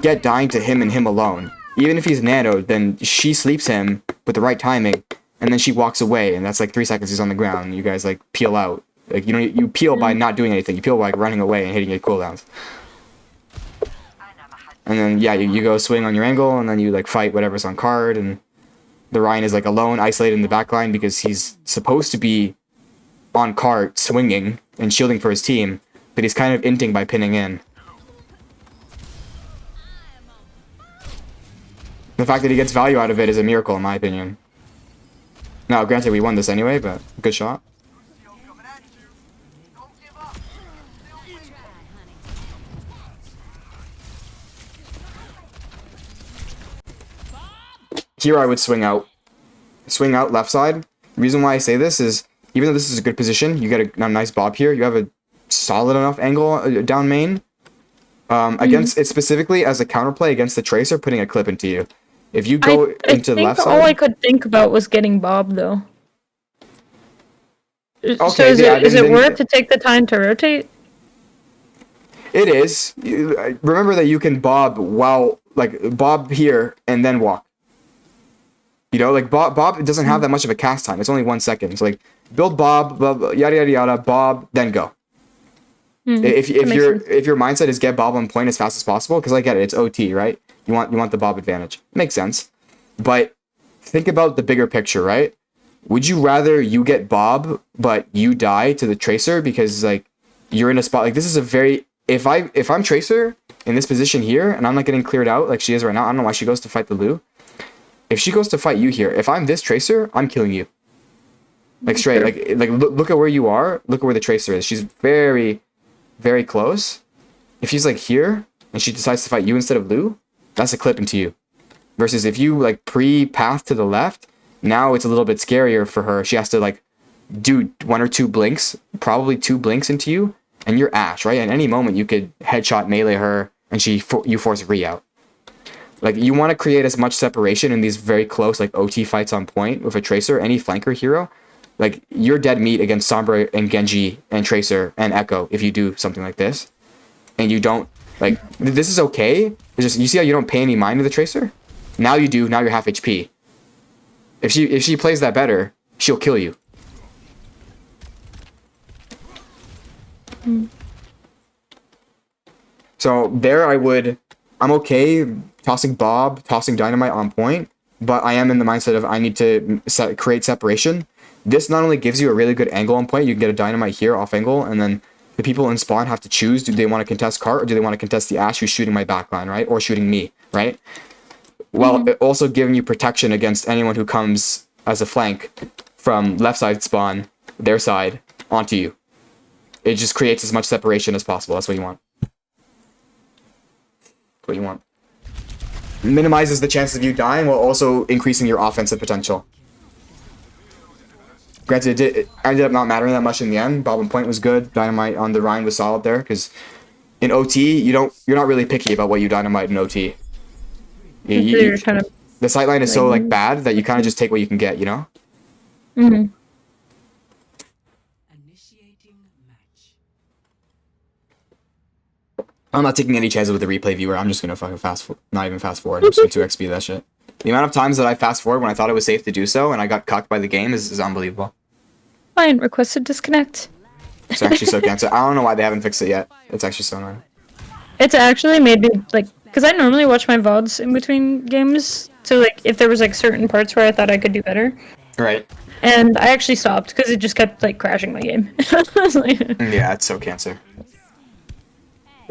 Speaker 1: get dying to him and him alone. Even if he's nanoed, then she sleeps him with the right timing, and then she walks away, and that's like 3 seconds he's on the ground, and you guys like peel out. Like you peel by not doing anything. You peel by like running away and hitting your cooldowns. And then yeah, you go swing on your angle, and then you like fight whatever's on card, and the Ryan is like alone, isolated in the backline because he's supposed to be on cart swinging and shielding for his team, but he's kind of inting by pinning in. The fact that he gets value out of it is a miracle in my opinion. Now, granted, we won this anyway, but good shot. Here I would swing out. Swing out left side. The reason why I say this is, even though this is a good position, you get a nice bob here, you have a solid enough angle down main. Against it specifically as a counterplay against the Tracer, putting a clip into you. If you go into the left side...
Speaker 2: all I could think about was getting Bob, though. So
Speaker 1: Okay,
Speaker 2: is it worth to take the time to rotate?
Speaker 1: it is. Remember that you can bob bob here and then walk. You know, like bob doesn't have that much of a cast time. It's only 1 second. It's like build bob, blah, blah, yada yada yada, bob, then go. If your mindset is get bob on point as fast as possible, because I get it, it's OT, right? You want the bob advantage. Makes sense. But think about the bigger picture, right? Would you rather you get bob but you die to the tracer because like you're in a spot like this is a very if I'm tracer in this position here and I'm not getting cleared out like she is right now, I don't know why she goes to fight the Lu. If she goes to fight you here, if I'm this tracer, I'm killing you. Like straight, like look at where you are. Look at where the tracer is. She's very, very close. If she's like here and she decides to fight you instead of Lu, that's a clip into you. Versus if you like pre-path to the left, now it's a little bit scarier for her. She has to like do 1 or 2 blinks, probably 2 blinks into you, and you're Ashe, right? At any moment you could headshot melee her and you force re out. Like, you want to create as much separation in these very close, like, OT fights on point with a Tracer, any flanker hero. Like, you're dead meat against Sombra and Genji and Tracer and Echo if you do something like this. And you don't, like, this is okay. It's just, you see how you don't pay any mind to the Tracer? Now you do, now you're half HP. If she plays that better, she'll kill you. So, there I'm okay tossing Bob, tossing Dynamite on point, but I am in the mindset of I need to create separation. This not only gives you a really good angle on point, you can get a Dynamite here off angle, and then the people in spawn have to choose, do they want to contest Cart, or do they want to contest the Ashe who's shooting my backline, right? Or shooting me, right? Well, it also giving you protection against anyone who comes as a flank from left side spawn, their side, onto you. It just creates as much separation as possible. That's what you want. What you want. Minimizes the chances of you dying while also increasing your offensive potential. Granted, it ended up not mattering that much in the end. Bob and point was good. Dynamite on the Rhine was solid there because in OT you're not really picky about what you dynamite in OT. The sightline is so like bad that you kind of just take what you can get, you know.
Speaker 2: Mm-hmm.
Speaker 1: I'm not taking any chances with the replay viewer. I'm just gonna fucking not even fast forward. I'm just gonna 2xp that shit. The amount of times that I fast forward when I thought it was safe to do so and I got cucked by the game is unbelievable.
Speaker 2: Fine, request to disconnect.
Speaker 1: It's actually so cancer. I don't know why they haven't fixed it yet. It's actually so annoying.
Speaker 2: It's actually made me like, because I normally watch my VODs in between games, so like if there was like certain parts where I thought I could do better.
Speaker 1: Right.
Speaker 2: And I actually stopped because it just kept like crashing my game.
Speaker 1: Yeah, it's so cancer.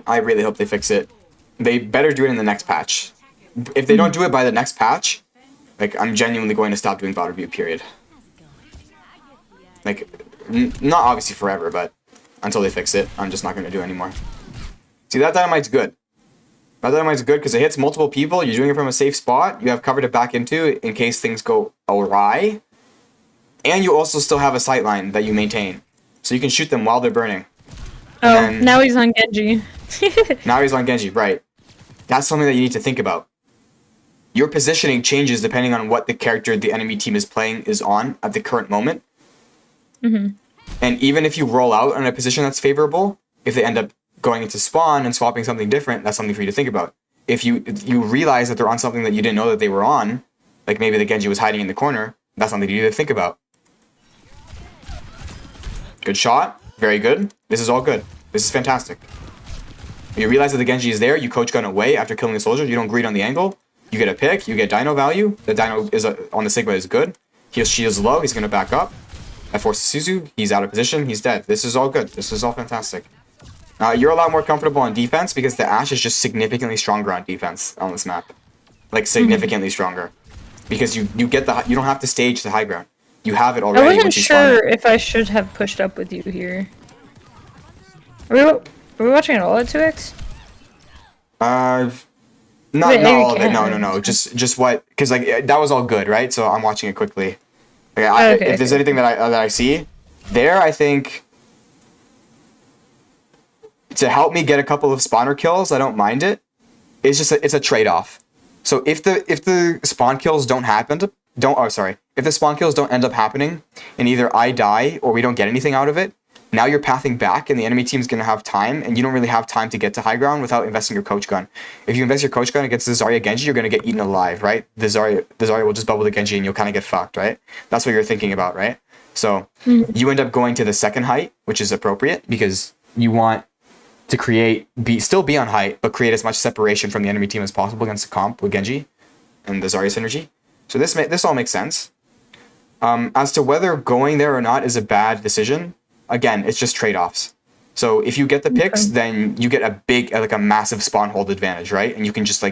Speaker 1: I really hope they fix it. They better do it in the next patch. If they don't do it by the next patch, like, I'm genuinely going to stop doing bot review, period. Like, not obviously forever, but until they fix it, I'm just not going to do it anymore. See, that Dynamite's good. That Dynamite's good because it hits multiple people, you're doing it from a safe spot, you have cover to back into in case things go awry, and you also still have a sightline that you maintain. So you can shoot them while they're burning.
Speaker 2: Oh, now he's on Genji.
Speaker 1: Now he's on Genji, right. That's something that you need to think about. Your positioning changes depending on what the character the enemy team is playing is on at the current moment.
Speaker 2: Mm-hmm.
Speaker 1: And even if you roll out in a position that's favorable, if they end up going into spawn and swapping something different, that's something for you to think about. If you realize that they're on something that you didn't know that they were on, like maybe the Genji was hiding in the corner, that's something you need to think about. Good shot. Very good. This is all good. This is fantastic. You realize that the Genji is there, you coach gun away after killing the soldier, you don't greed on the angle, you get a pick, you get dino value, the dino is on the Sigma is good, she is low, he's going to back up, I force Suzu, he's out of position, he's dead. This is all good, this is all fantastic. You're a lot more comfortable on defense because the Ashe is just significantly stronger on defense on this map. Like, significantly stronger. Because you don't have to stage the high ground. You have it already.
Speaker 2: I wasn't sure if I should have pushed up with you here. Are we watching it all at 2x?
Speaker 1: Not all of it. No. Just what? Because like that was all good, right? So I'm watching it quickly. If there's anything that I see there, I think to help me get a couple of spawner kills, I don't mind it. It's just it's a trade-off. So if the spawn kills don't happen, if the spawn kills don't end up happening, and either I die or we don't get anything out of it, now you're pathing back, and the enemy team's gonna have time, and you don't really have time to get to high ground without investing your coach gun. If you invest your coach gun against the Zarya Genji, you're gonna get eaten alive, right? The Zarya will just bubble the Genji, and you'll kind of get fucked, right? That's what you're thinking about, right? So you end up going to the second height, which is appropriate because you want to still be on height, but create as much separation from the enemy team as possible against the comp with Genji and the Zarya synergy. So this all makes sense. As to whether going there or not is a bad decision, again, it's just trade-offs. So if you get the picks, then you get a massive spawn hold advantage, right? And you can just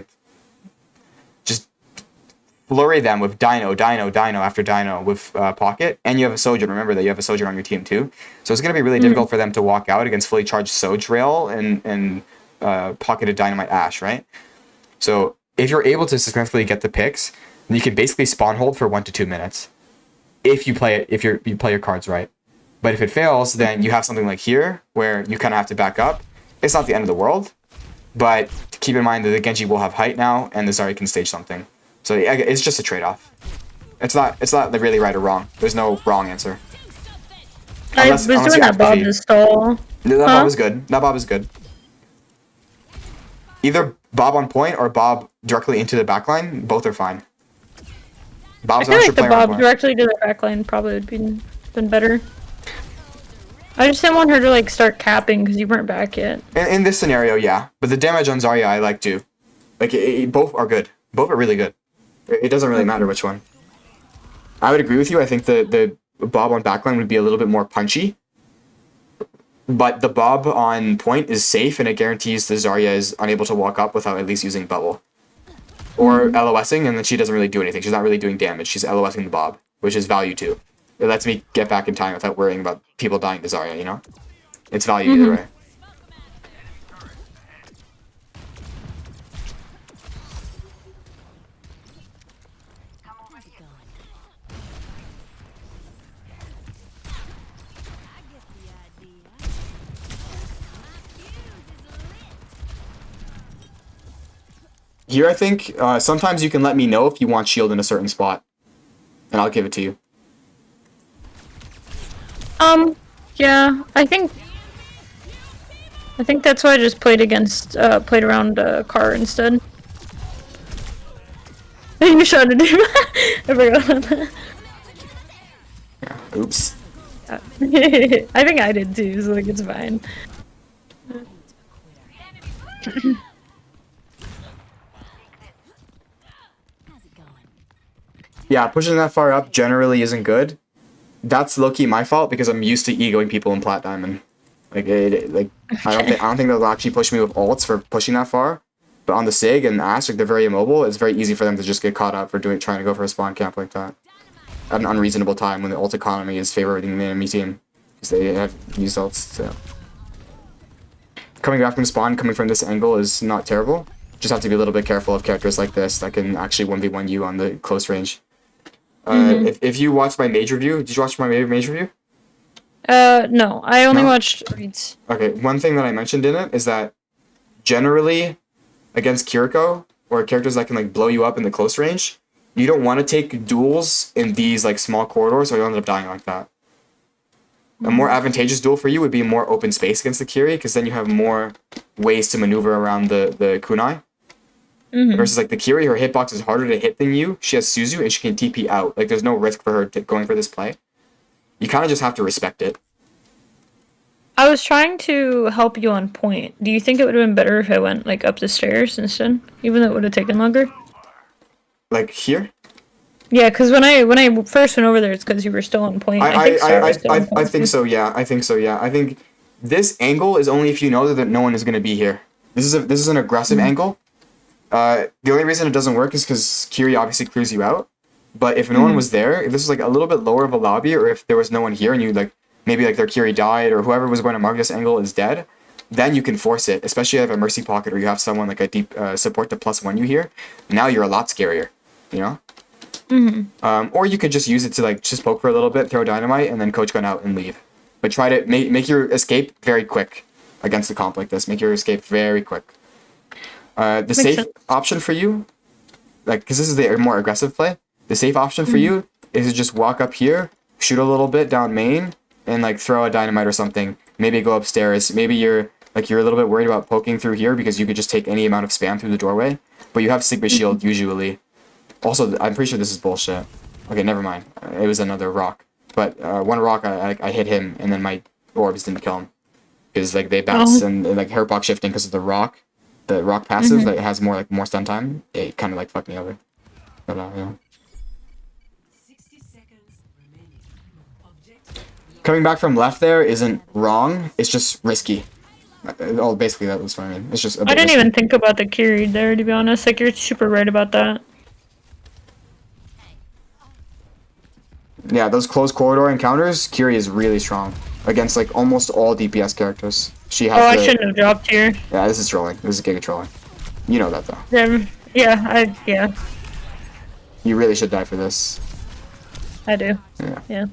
Speaker 1: flurry them with Dino after Dino with Pocket, and you have a Sojourn. Remember that you have a Sojourn on your team too. So it's going to be really difficult for them to walk out against fully charged Soj Rail and Pocketed Dynamite Ashe, right? So if you're able to successfully get the picks, then you can basically spawn hold for 1 to 2 minutes if you play your cards right. But if it fails, then you have something like here where you kind of have to back up. It's not the end of the world, but keep in mind that the Genji will have height now, and the Zarya can stage something. So it's just a trade-off. It's not really right or wrong. There's no wrong answer.
Speaker 2: I was doing that Bob to stall.
Speaker 1: That Bob is good. That Bob is good. Either Bob on point or Bob directly into the backline. Both are fine. Bob's
Speaker 2: I feel like the Bob directly to the backline probably would been better. I just didn't want her to like start capping because you weren't back yet.
Speaker 1: In this scenario, yeah. But the damage on Zarya I like too. Like both are good. Both are really good. It doesn't really matter which one. I would agree with you. I think the Bob on backline would be a little bit more punchy. But the Bob on point is safe, and it guarantees the Zarya is unable to walk up without at least using bubble. Or LOSing, and then she doesn't really do anything. She's not really doing damage. She's LOSing the Bob, which is value too. It lets me get back in time without worrying about people dying to Zarya, you know? It's value either way. Here, I think, sometimes you can let me know if you want shield in a certain spot, and I'll give it to you.
Speaker 2: Yeah, I think that's why I just played around Car instead. You shot at him. I forgot about that.
Speaker 1: Yeah, oops.
Speaker 2: I think I did too, so like it's fine.
Speaker 1: Yeah, pushing that far up generally isn't good. That's low-key my fault because I'm used to egoing people in Plat Diamond. I don't think they'll actually push me with ults for pushing that far. But on the Sig and Ashe, they're very immobile. It's very easy for them to just get caught up for trying to go for a spawn camp like that at an unreasonable time when the ult economy is favoring the enemy team because they have used ults. So coming back from spawn, coming from this angle is not terrible. Just have to be a little bit careful of characters like this that can actually 1v1 you on the close range. If you watched my mage review, did you watch my mage review?
Speaker 2: No. I only watched reads.
Speaker 1: Okay, one thing that I mentioned in it is that generally against Kiriko, or characters that can like blow you up in the close range, you don't want to take duels in these like small corridors or you'll end up dying like that. A more advantageous duel for you would be more open space against the Kiri, because then you have more ways to maneuver around the kunai. Versus like the Kiri, her hitbox is harder to hit than you. She has Suzu and she can TP out. Like there's no risk for her going for this play. You kind of just have to respect it.
Speaker 2: I was trying to help you on point. Do you think it would have been better if I went like up the stairs instead, even though it would have taken longer?
Speaker 1: Like here?
Speaker 2: Yeah, because when I first went over there, it's because you were still on point.
Speaker 1: I think so. Yeah, I think so. Yeah, I think this angle is only if you know that no one is going to be here. This is an aggressive angle. The only reason it doesn't work is because Kiri obviously clears you out. But if no one was there, if this was like a little bit lower of a lobby, or if there was no one here and you like maybe like their Kiri died or whoever was going to mark this angle is dead, then you can force it. Especially if you have a mercy pocket or you have someone like a deep support to +1 you here. Now you're a lot scarier, you know. Or you could just use it to like just poke for a little bit, throw dynamite, and then coach gun out and leave. But try to make your escape very quick against a comp like this. Make your escape very quick. The safe option for you, like, because this is the more aggressive play, the The safe option for you is to just walk up here, shoot a little bit down main, and like throw a dynamite or something. Maybe go upstairs. Maybe you're a little bit worried about poking through here because you could just take any amount of spam through the doorway. But you have Sigma shield usually. Also, I'm pretty sure this is bullshit. Okay, never mind. It was another rock. But one rock, I hit him, and then my orbs didn't kill him. Because like they bounce and like hairbox shifting because of the rock passive that has more stun time. It kind of like fucked me over. But yeah. Coming back from left there isn't wrong. It's just risky. Oh, basically that was what I mean. It's just.
Speaker 2: I didn't even think about the Kiri there, to be honest. Like, you're super right about that.
Speaker 1: Yeah, those close corridor encounters, Kiri is really strong against like almost all DPS characters. She has.
Speaker 2: I shouldn't have dropped here.
Speaker 1: Yeah, this is trolling. This is Giga trolling. You know that though.
Speaker 2: Yeah.
Speaker 1: You really should die for this.
Speaker 2: I do.
Speaker 1: Yeah.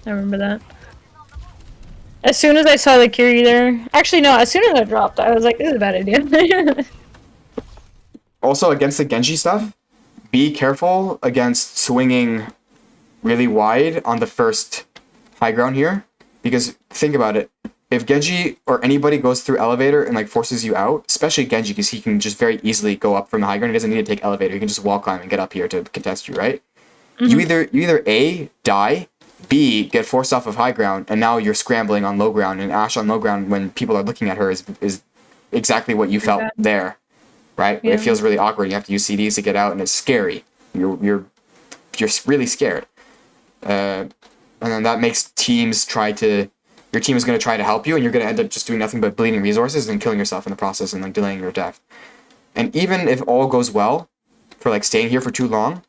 Speaker 2: I remember that. As soon as I saw the Kiri there, actually no, as soon as I dropped, I was like, this is a bad idea.
Speaker 1: Also, against the Genji stuff, be careful against swinging really wide on the first high ground here, because think about it. If Genji or anybody goes through elevator and like forces you out, especially Genji, because he can just very easily go up from the high ground. He doesn't need to take elevator. He can just wall climb and get up here to contest you, right? You either A, die, B, get forced off of high ground, and now you're scrambling on low ground, and Ashe on low ground when people are looking at her is exactly what you felt there, right? Yeah. It feels really awkward. You have to use CDs to get out, and it's scary. You're really scared. And then that makes your team is going to try to help you, and you're going to end up just doing nothing but bleeding resources and killing yourself in the process and like delaying your death. And even if all goes well for like staying here for too long,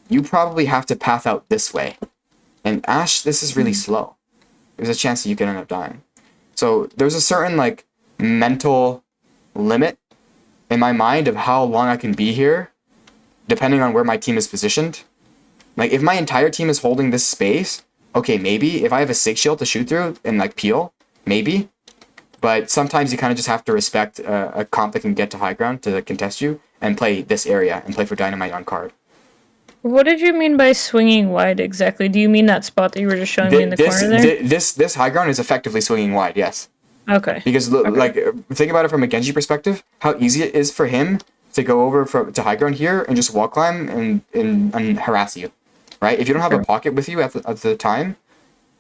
Speaker 1: you probably have to path out this way. And Ashe, this is really slow. There's a chance that you can end up dying. So there's a certain like mental limit in my mind of how long I can be here, depending on where my team is positioned. Like if my entire team is holding this space, okay, maybe. If I have a Sig shield to shoot through and like peel, maybe. But sometimes you kind of just have to respect a comp that can get to high ground to contest you and play this area and play for dynamite on card.
Speaker 2: What did you mean by swinging wide exactly? Do you mean that spot that you were just showing me in the corner there?
Speaker 1: This high ground is effectively swinging wide, yes.
Speaker 2: Okay.
Speaker 1: Because like think about it from a Genji perspective, how easy it is for him to go over to high ground here and just wall climb and harass you, right? If you don't have a pocket with you at the time,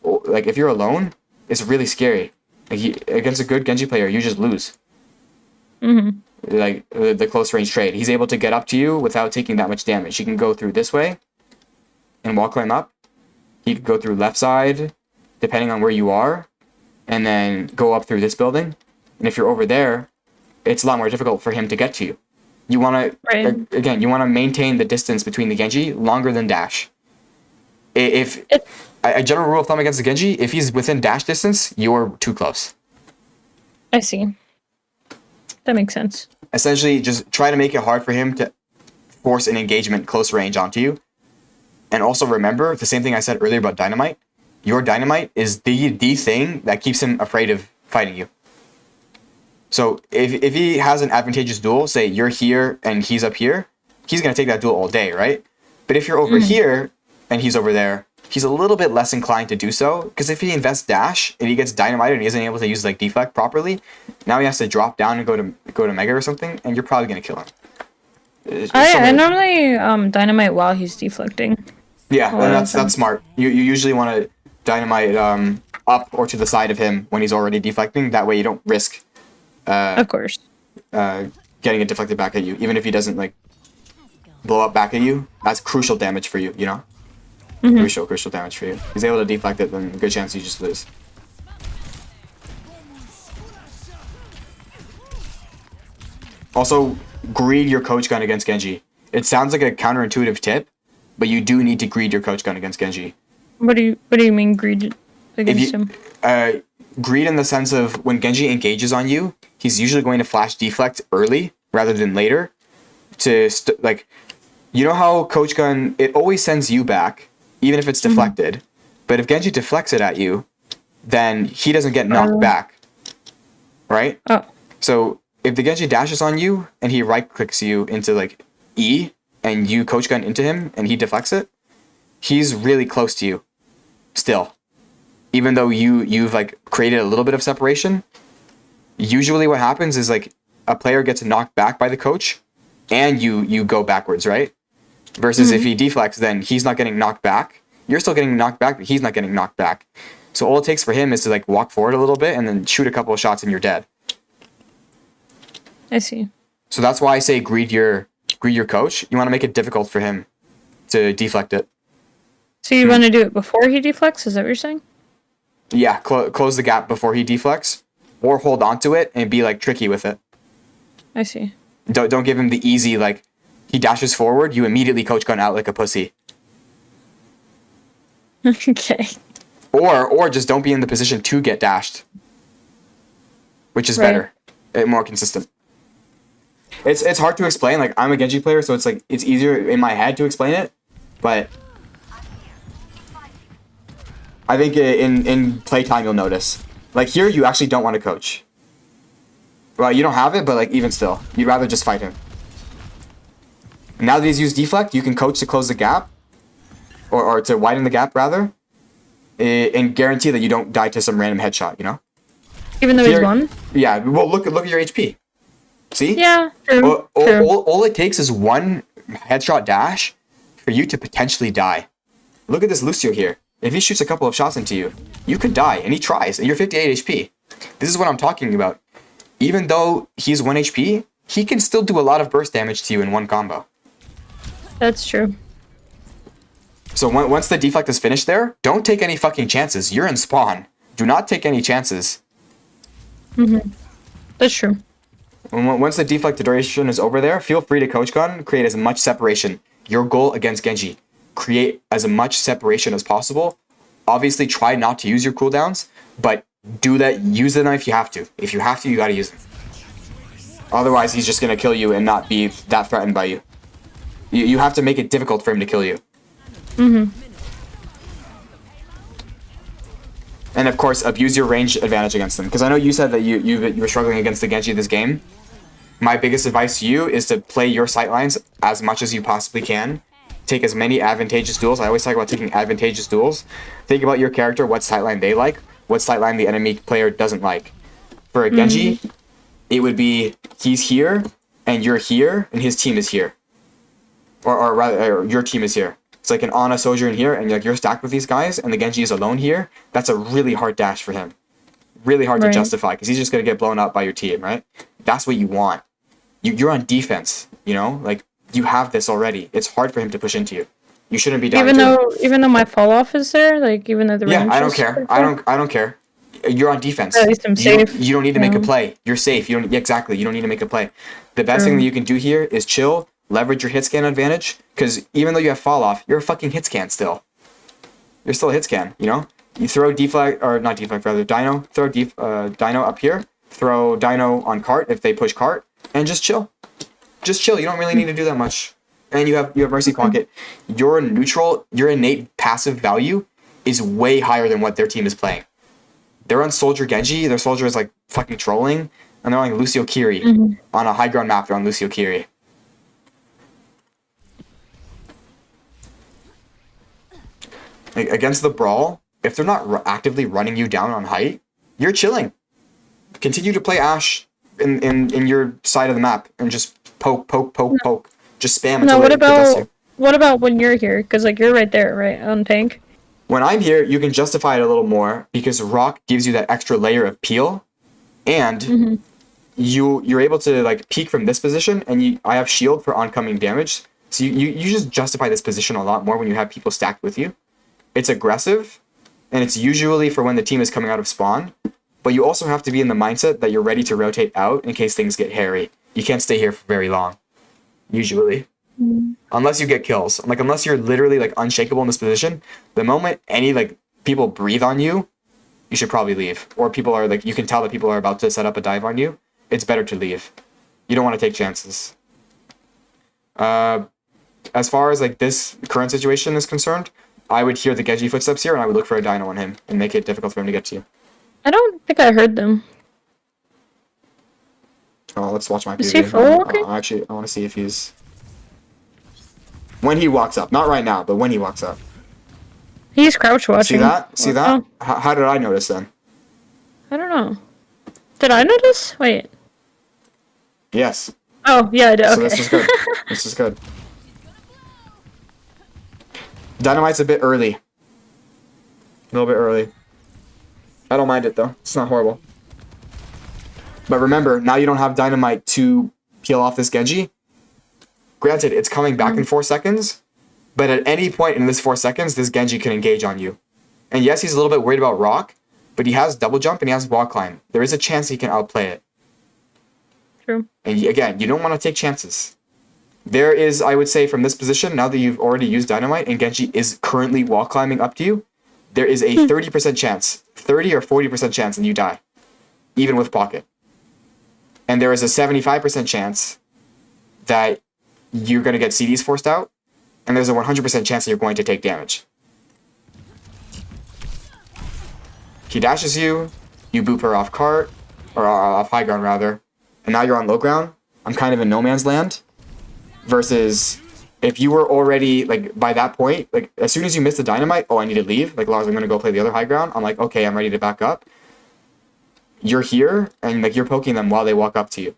Speaker 1: like if you're alone, it's really scary. Like against a good Genji player, you just lose. Like the close range trade. He's able to get up to you without taking that much damage. He can go through this way and wall climb up. He could go through left side, depending on where you are, and then go up through this building. And if you're over there, it's a lot more difficult for him to get to you. You want to, again, you want to maintain the distance between the Genji longer than dash. If a general rule of thumb against the Genji, if he's within dash distance, you're too close.
Speaker 2: I see. That makes sense.
Speaker 1: Essentially, just try to make it hard for him to force an engagement close range onto you. And also remember, the same thing I said earlier about Dynamite, your Dynamite is the thing that keeps him afraid of fighting you. So if he has an advantageous duel, say you're here and he's up here, he's going to take that duel all day, right? But if you're over here and he's over there, he's a little bit less inclined to do so, because if he invests dash and he gets dynamite and he isn't able to use like deflect properly, now he has to drop down and go to mega or something, and you're probably gonna kill him.
Speaker 2: I normally dynamite while he's deflecting.
Speaker 1: Yeah, that's smart. You usually want to dynamite up or to the side of him when he's already deflecting. That way you don't risk.
Speaker 2: Of course.
Speaker 1: Getting it deflected back at you, even if he doesn't like blow up back at you. That's crucial damage for you. You know. Crucial damage for you. If he's able to deflect it, then good chance you just lose. Also, greed your coach gun against Genji. It sounds like a counterintuitive tip, but you do need to greed your coach gun against Genji.
Speaker 2: What do you mean greed against him?
Speaker 1: Greed in the sense of when Genji engages on you, he's usually going to flash deflect early rather than later. Like, you know how coach gun, it always sends you back, even if it's deflected. But if Genji deflects it at you, then he doesn't get knocked back. Right?
Speaker 2: Oh.
Speaker 1: So if the Genji dashes on you and he right clicks you into like E and you coach gun into him and he deflects it, he's really close to you still. Even though you've like created a little bit of separation, usually what happens is like a player gets knocked back by the coach and you go backwards, right? Versus if he deflects, then he's not getting knocked back. You're still getting knocked back, but he's not getting knocked back. So all it takes for him is to like walk forward a little bit and then shoot a couple of shots and you're dead.
Speaker 2: I see.
Speaker 1: So that's why I say greed your coach. You want to make it difficult for him to deflect it.
Speaker 2: So you want to do it before he deflects? Is that what you're saying?
Speaker 1: Yeah, close the gap before he deflects, or hold on to it and be like tricky with it.
Speaker 2: I see.
Speaker 1: Don't give him the easy like he dashes forward, you immediately coach gun out like a pussy.
Speaker 2: Okay.
Speaker 1: Or just don't be in the position to get dashed, which is better and more consistent. It's hard to explain. Like I'm a Genji player, so it's like it's easier in my head to explain it, but I think in playtime you'll notice. Like here, you actually don't want to coach. Well, you don't have it, but like even still, you'd rather just fight him. Now that he's used deflect, you can coach to close the gap, or to widen the gap rather, and guarantee that you don't die to some random headshot. You know.
Speaker 2: Even though he's won.
Speaker 1: Yeah. Well, look at your HP. See?
Speaker 2: Yeah. True.
Speaker 1: All it takes is one headshot dash for you to potentially die. Look at this Lucio here. If he shoots a couple of shots into you, you could die, and he tries, and you're 58 HP. This is what I'm talking about. Even though he's 1 HP, he can still do a lot of burst damage to you in one combo.
Speaker 2: That's true.
Speaker 1: So once the deflect is finished there, don't take any fucking chances. You're in spawn. Do not take any chances.
Speaker 2: That's true.
Speaker 1: Once the deflect duration is over there, feel free to coach gun, create as much separation. Your goal against Genji, create as much separation as possible. Obviously, try not to use your cooldowns, but do that. Use them if you have to. If you have to, you gotta use them. Otherwise, he's just gonna kill you and not be that threatened by you. You have to make it difficult for him to kill you. And of course, abuse your range advantage against them. Because I know you said that you were struggling against the Genji this game. My biggest advice to you is to play your sightlines as much as you possibly can. Take as many advantageous duels. I always talk about taking advantageous duels. Think about your character, what sightline they like, what sightline the enemy player doesn't like. For a Genji, it would be he's here, and you're here, and his team is here. Or rather, your team is here. It's like an Ana Sojourn here, and you're stacked with these guys, and the Genji is alone here. That's a really hard dash for him. Really hard to justify, because he's just going to get blown up by your team, right? That's what you want. You're on defense, you know? Like, you have this already. It's hard for him to push into you. You shouldn't be down.
Speaker 2: Even though my fall off is there, like even though the range
Speaker 1: I don't care. I don't care. You're on defense.
Speaker 2: At least I'm safe.
Speaker 1: You don't need to make a play. You're safe. You don't exactly. You don't need to make a play. The best thing that you can do here is chill, leverage your hit scan advantage, because even though you have fall off, you're a fucking hit scan still. You're still a hit scan. You know. You throw deflect or not deflect rather Dino. Throw Dino up here. Throw Dino on cart if they push cart, and just chill. Just chill. You don't really need to do that much. And you have Mercy Pocket. Your neutral, your innate passive value is way higher than what their team is playing. They're on Soldier Genji. Their Soldier is like fucking trolling, and they're on Lucio Kiri on a high ground map. They're on Lucio Kiri. Like, against the Brawl, if they're not actively running you down on height, you're chilling. Continue to play Ashe in your side of the map and just poke. Just spam until it gets you.
Speaker 2: What about when you're here? Because like you're right there, right on tank.
Speaker 1: When I'm here, you can justify it a little more because Rock gives you that extra layer of peel, and you're able to like peek from this position, and I have shield for oncoming damage, so you just justify this position a lot more when you have people stacked with you. It's aggressive, and it's usually for when the team is coming out of spawn, but you also have to be in the mindset that you're ready to rotate out in case things get hairy. You can't stay here for very long, usually. Unless you get kills. Like, unless you're literally, like, unshakable in this position, the moment any, like, people breathe on you, you should probably leave. Or people are, like, you can tell that people are about to set up a dive on you, it's better to leave. You don't want to take chances. As far as, like, this current situation is concerned, I would hear the Genji footsteps here, and I would look for a Dino on him, and make it difficult for him to get to you.
Speaker 2: I don't think I heard them.
Speaker 1: Oh, let's watch my
Speaker 2: Is he full? Okay.
Speaker 1: Actually, I want to see if he's... When he walks up. Not right now, but when he walks up.
Speaker 2: He's crouch watching.
Speaker 1: See that? See that?
Speaker 2: Oh,
Speaker 1: How did I notice then?
Speaker 2: I don't know. Did I notice? Wait.
Speaker 1: Yes.
Speaker 2: Oh, yeah, I did.
Speaker 1: So
Speaker 2: Okay.
Speaker 1: this is good. This is good. Dynamite's a bit early. A little bit early. I don't mind it though. It's not horrible. But remember, now you don't have Dynamite to peel off this Genji. Granted, it's coming back in 4 seconds, but at any point in this 4 seconds, this Genji can engage on you. And yes, he's a little bit worried about Rock, but he has double jump and he has wall climb. There is a chance he can outplay it.
Speaker 2: True.
Speaker 1: And again, you don't want to take chances. There is, I would say, from this position, now that you've already used Dynamite and Genji is currently wall climbing up to you, there is a 30% chance, 30 or 40% chance that you die, even with Pocket. And there is a 75% chance that you're going to get CDs forced out, and there's a 100% chance that you're going to take damage. He dashes you, you boop her off cart, or off high ground rather, and now you're on low ground. I'm kind of in no man's land. Versus if you were already, like, by that point, like, as soon as you miss the Dynamite, oh, I need to leave. Like, Lars, I'm going to go play the other high ground. I'm like, okay, I'm ready to back up. You're here, and, like, you're poking them while they walk up to you.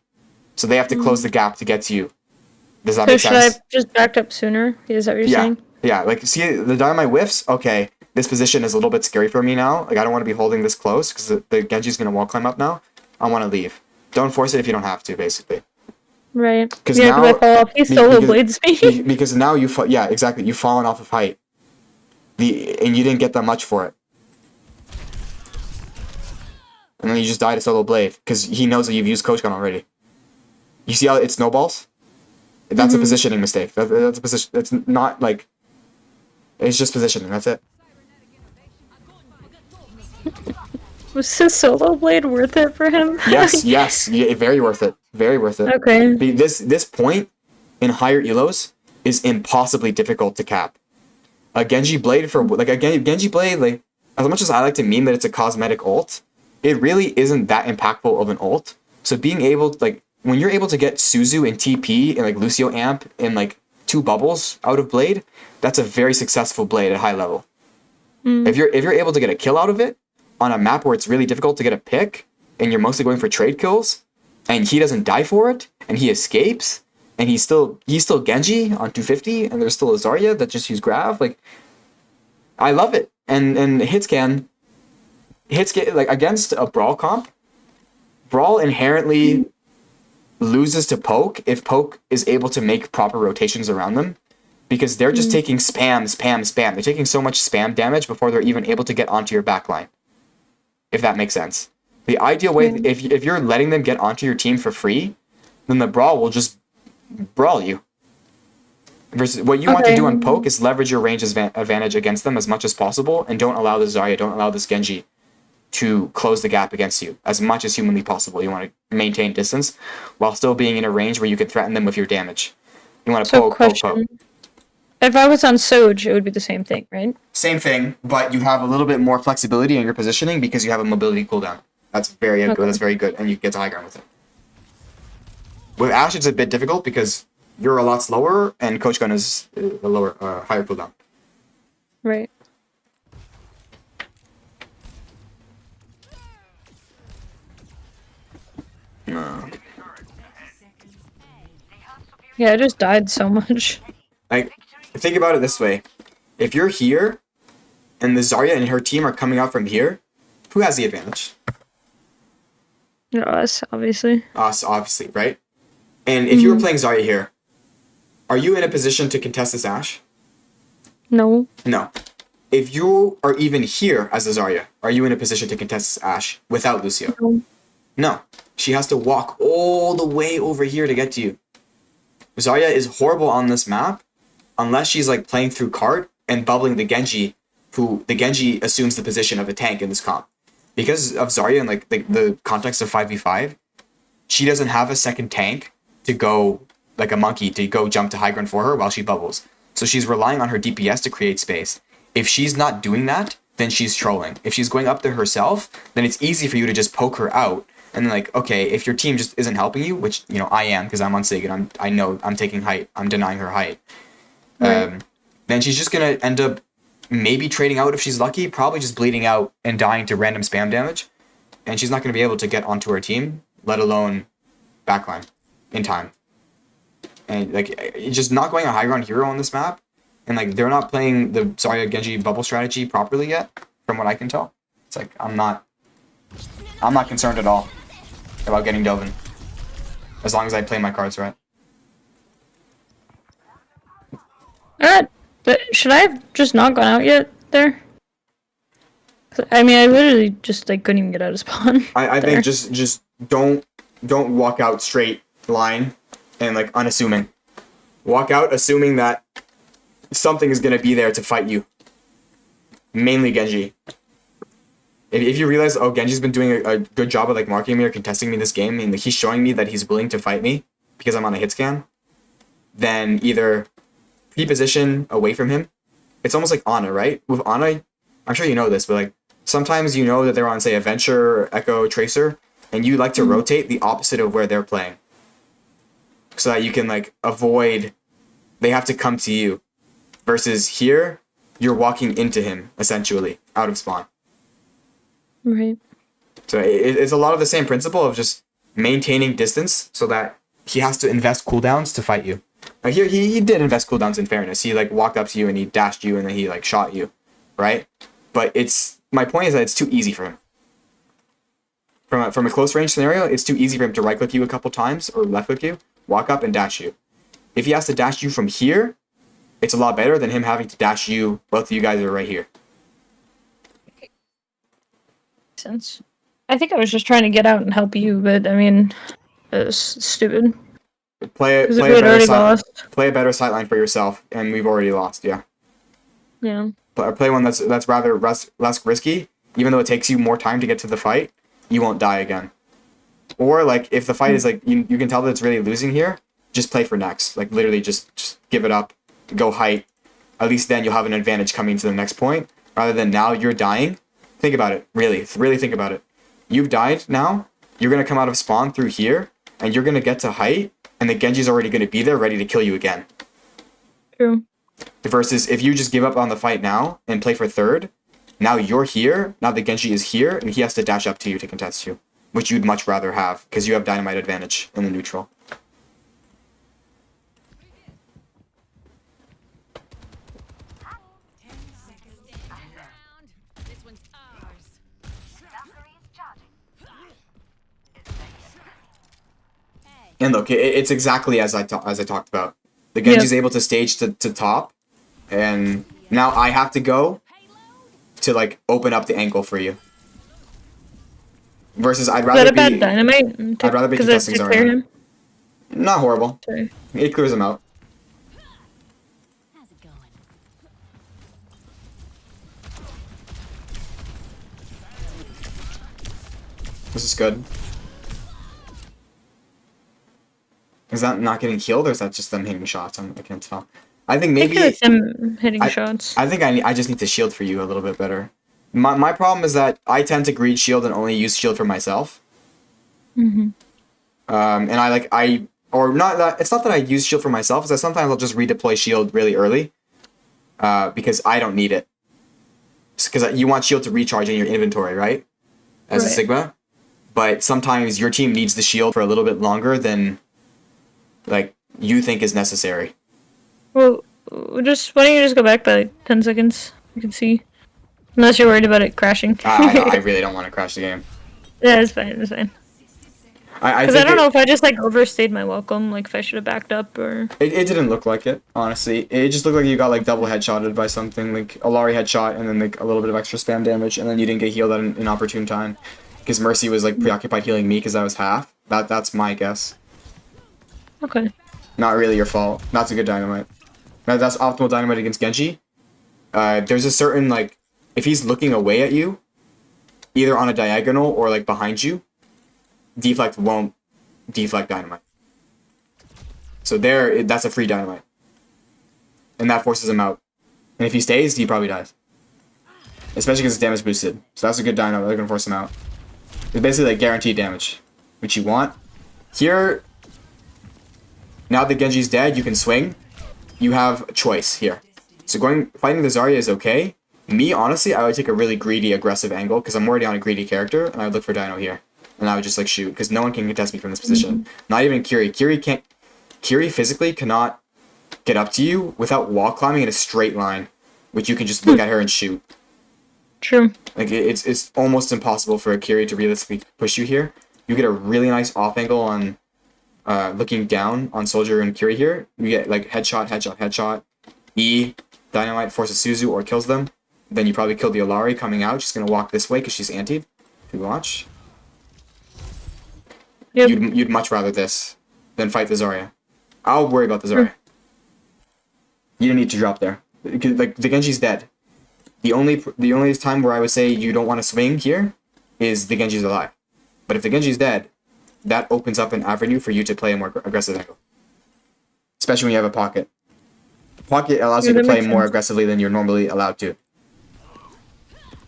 Speaker 1: So they have to close the gap to get to you. Does that
Speaker 2: So
Speaker 1: make sense?
Speaker 2: should I just backed up sooner? Is that what you're saying?
Speaker 1: Yeah, like, see, the Dynamite whiffs, okay, this position is a little bit scary for me now. Like, I don't want to be holding this close, because the Genji's going to wall climb up now. I want to leave. Don't force it if you don't have to, basically.
Speaker 2: Right.
Speaker 1: Because
Speaker 2: Yeah,
Speaker 1: now
Speaker 2: I fall off. He solo blades me.
Speaker 1: because now yeah, exactly, you've fallen off of height. And you didn't get that much for it. And then you just died to solo blade because he knows that you've used Coach Gun already. You see how it snowballs? That's a positioning mistake. That's a position. It's not like. It's just positioning. That's it.
Speaker 2: Was this solo blade worth it for him?
Speaker 1: Yes, yes, yeah, very worth it. Very worth it.
Speaker 2: Okay.
Speaker 1: This point in higher elos is impossibly difficult to cap. A Genji blade Genji blade, like, as much as I like to meme that it's a cosmetic ult, it really isn't that impactful of an ult. So being able to, like, when you're able to get Suzu and TP and like Lucio amp and like 2 bubbles out of blade, that's a very successful blade at high level. If you're able to get a kill out of it on a map where it's really difficult to get a pick and you're mostly going for trade kills and he doesn't die for it and he escapes and he's still Genji on 250 and there's still a Zarya that just used Grav, like, I love it. And hitscan like against a Brawl comp, Brawl inherently loses to Poke if Poke is able to make proper rotations around them, because they're just taking spam. They're taking so much spam damage before they're even able to get onto your backline, if that makes sense. The ideal way, if you're letting them get onto your team for free, then the Brawl will just brawl you. Versus what you want to do on Poke is leverage your range advantage against them as much as possible, and don't allow the Zarya, don't allow this Genji to close the gap against you as much as humanly possible. You want to maintain distance while still being in a range where you can threaten them with your damage. You want to poke.
Speaker 2: If I was on Soj, it would be the same thing, right?
Speaker 1: Same thing, but you have a little bit more flexibility in your positioning because you have a mobility cooldown. That's very good. That's very good, and you get to high ground with it. With Ashe, it's a bit difficult because you're a lot slower, and Coach Gun is a higher cooldown.
Speaker 2: Right. Yeah, I just died so much.
Speaker 1: Like, think about it this way. If you're here, and the Zarya and her team are coming out from here, who has the advantage?
Speaker 2: Us, obviously.
Speaker 1: Us, obviously, right? And if you were playing Zarya here, are you in a position to contest this Ashe?
Speaker 2: No.
Speaker 1: No. If you are even here as the Zarya, are you in a position to contest this Ashe without Lucio?
Speaker 2: No.
Speaker 1: No. She has to walk all the way over here to get to you. Zarya is horrible on this map unless she's like playing through cart and bubbling the Genji, who the Genji assumes the position of a tank in this comp. Because of Zarya and like the context of 5v5, she doesn't have a second tank to go like a monkey to go jump to high ground for her while she bubbles. So she's relying on her DPS to create space. If she's not doing that, then she's trolling. If she's going up there herself, then it's easy for you to just poke her out. And then, like, okay, if your team just isn't helping you, which, you know, I am because I'm on Sig and I know I'm taking height, I'm denying her height.
Speaker 2: Right.
Speaker 1: Then she's just going to end up maybe trading out if she's lucky, probably just bleeding out and dying to random spam damage. And she's not going to be able to get onto her team, let alone backline in time. And like, it's just not going a high ground hero on this map. And like, they're not playing the Zarya Genji bubble strategy properly yet, from what I can tell. It's like, I'm not concerned at all about getting Delvin, as long as I play my cards right.
Speaker 2: But should I have just not gone out yet there? I mean, I literally just like couldn't even get out of spawn.
Speaker 1: I think just don't walk out straight line and like unassuming. Walk out assuming that something is gonna be there to fight you. Mainly Genji. If you realize, oh, Genji's been doing a good job of like marking me or contesting me this game, and like, he's showing me that he's willing to fight me because I'm on a hit scan, then either position away from him. It's almost like Ana, right? With Ana, I'm sure you know this, but like sometimes you know that they're on, say, a Venture, Echo, Tracer, and you like to rotate the opposite of where they're playing, so that you can like avoid they have to come to you. Versus here, you're walking into him essentially out of spawn.
Speaker 2: Right.
Speaker 1: So it's a lot of the same principle of just maintaining distance so that he has to invest cooldowns to fight you. Here, he did invest cooldowns in fairness. He like walked up to you and he dashed you and then he like shot you, right? But my point is that it's too easy for him. From a close range scenario, it's too easy for him to right click you a couple times or left click you, walk up and dash you. If he has to dash you from here, it's a lot better than him having to dash you. Both of you guys are right here.
Speaker 2: Sense. I think I was just trying to get out and help you, but I mean, it was stupid.
Speaker 1: Play a better sightline for yourself, and we've already lost. Yeah.
Speaker 2: Yeah.
Speaker 1: Play one that's rather less risky, even though it takes you more time to get to the fight. You won't die again. Or like if the fight is like you can tell that it's really losing here, just play for next. Like literally just give it up, go height. At least then you'll have an advantage coming to the next point, rather than now you're dying. Think about it. Really think about it. You've died now. You're going to come out of spawn through here, and you're going to get to height, and the Genji's already going to be there ready to kill you again.
Speaker 2: True.
Speaker 1: Versus if you just give up on the fight now and play for third, now you're here, now the Genji is here, and he has to dash up to you to contest you, which you'd much rather have, because you have dynamite advantage in the neutral. And look, it's exactly as I talked about. The Genji's able to stage to top, and now I have to go to like open up the angle for you. Versus I'd rather be
Speaker 2: dynamite.
Speaker 1: I'd rather be contesting Zarya. Not horrible.
Speaker 2: Sorry.
Speaker 1: It clears him out.
Speaker 3: How's it going?
Speaker 1: This is good. Is that not getting healed, or is that just them hitting shots? I can't tell. I think maybe
Speaker 2: it's them hitting shots.
Speaker 1: I think I just need to shield for you a little bit better. My problem is that I tend to greed shield and only use shield for myself.
Speaker 2: Mm-hmm.
Speaker 1: And it's not that I use shield for myself. It's that sometimes I'll just redeploy shield really early, because I don't need it. Because you want shield to recharge in your inventory, right? As a Sigma, but sometimes your team needs the shield for a little bit longer than like you think is necessary.
Speaker 2: Well, why don't you just go back by like 10 seconds? You can see. Unless you're worried about it crashing.
Speaker 1: I really don't want to crash the game.
Speaker 2: Yeah, it's fine. It's fine. Because I don't know if I just like overstayed my welcome. Like if I should have backed up or.
Speaker 1: It didn't look like it, honestly. It just looked like you got like double headshotted by something, like a Lari headshot and then like a little bit of extra spam damage, and then you didn't get healed at an inopportune time because Mercy was like preoccupied healing me because I was half. That's my guess.
Speaker 2: Okay.
Speaker 1: Not really your fault. That's a good dynamite. That's optimal dynamite against Genji. There's a certain, like, if he's looking away at you, either on a diagonal or, like, behind you, deflect won't deflect dynamite. So that's a free dynamite. And that forces him out. And if he stays, he probably dies. Especially because it's damage boosted. So that's a good dynamite. They're going to force him out. It's basically, like, guaranteed damage, which you want. Here, now that Genji's dead, you can swing. You have a choice here. So fighting the Zarya is okay, Me, honestly, I would take a really greedy, aggressive angle because I'm already on a greedy character, and I would look for Dino here. And I would just, like, shoot because no one can contest me from this position. Not even Kiri. Kiri physically cannot get up to you without wall climbing in a straight line, which you can just look at her and shoot.
Speaker 2: True.
Speaker 1: Like, it's almost impossible for a Kiri to realistically push you here. You get a really nice off angle on looking down on Soldier and Kiri here. You get, like, headshot, headshot, headshot. E, Dynamite forces Suzu or kills them. Then you probably kill the Alari coming out. She's going to walk this way because she's antied. If you watch.
Speaker 2: Yep.
Speaker 1: You'd much rather this than fight the Zarya. I'll worry about the Zarya. You didn't need to drop there. Like, the Genji's dead. The only time where I would say you don't want to swing here is the Genji's alive. But if the Genji's dead, that opens up an avenue for you to play a more aggressive angle. Especially when you have a pocket. Pocket allows you to play more aggressively than you're normally allowed to.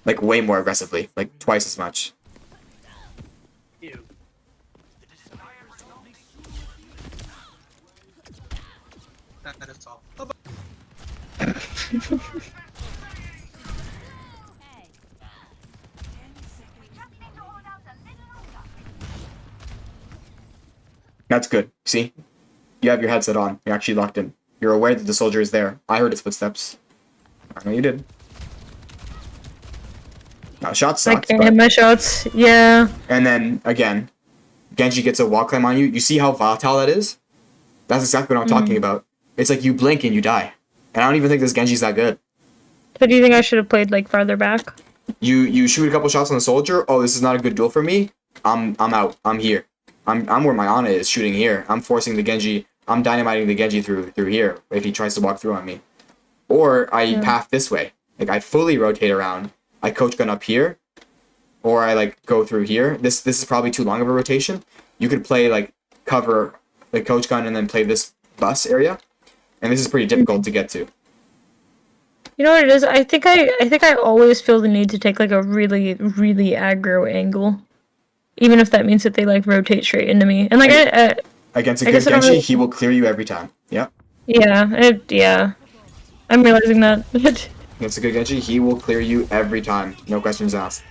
Speaker 1: Like, way more aggressively. Like, twice as much.
Speaker 3: That is all.
Speaker 1: That's good. See? You have your headset on. You're actually locked in. You're aware that the soldier is there. I heard his footsteps. I know you did. Now, shots
Speaker 2: I
Speaker 1: sucked,
Speaker 2: can't hit my shots. Yeah.
Speaker 1: And then, again, Genji gets a wall climb on you. You see how volatile that is? That's exactly what I'm talking about. It's like you blink and you die. And I don't even think this Genji's that good.
Speaker 2: So do you think I should have played like farther back?
Speaker 1: You shoot a couple shots on the soldier. Oh, this is not a good duel for me. I'm out. I'm here. I'm where my Ana is, shooting here. I'm forcing the Genji. I'm dynamiting the Genji through here if he tries to walk through on me. Or I path this way. Like, I fully rotate around. I coach gun up here. Or I, like, go through here. This is probably too long of a rotation. You could play, like, cover the coach gun and then play this bus area. And this is pretty difficult to get to.
Speaker 2: You know what it is? I think I always feel the need to take like a really, really aggro angle. Even if that means that they like rotate straight into me. And like
Speaker 1: Against a
Speaker 2: I
Speaker 1: good
Speaker 2: guess I don't
Speaker 1: Genji,
Speaker 2: really-
Speaker 1: he will clear you every time. Yeah.
Speaker 2: yeah. I'm realizing that.
Speaker 1: Against a good Genji, he will clear you every time. No questions asked.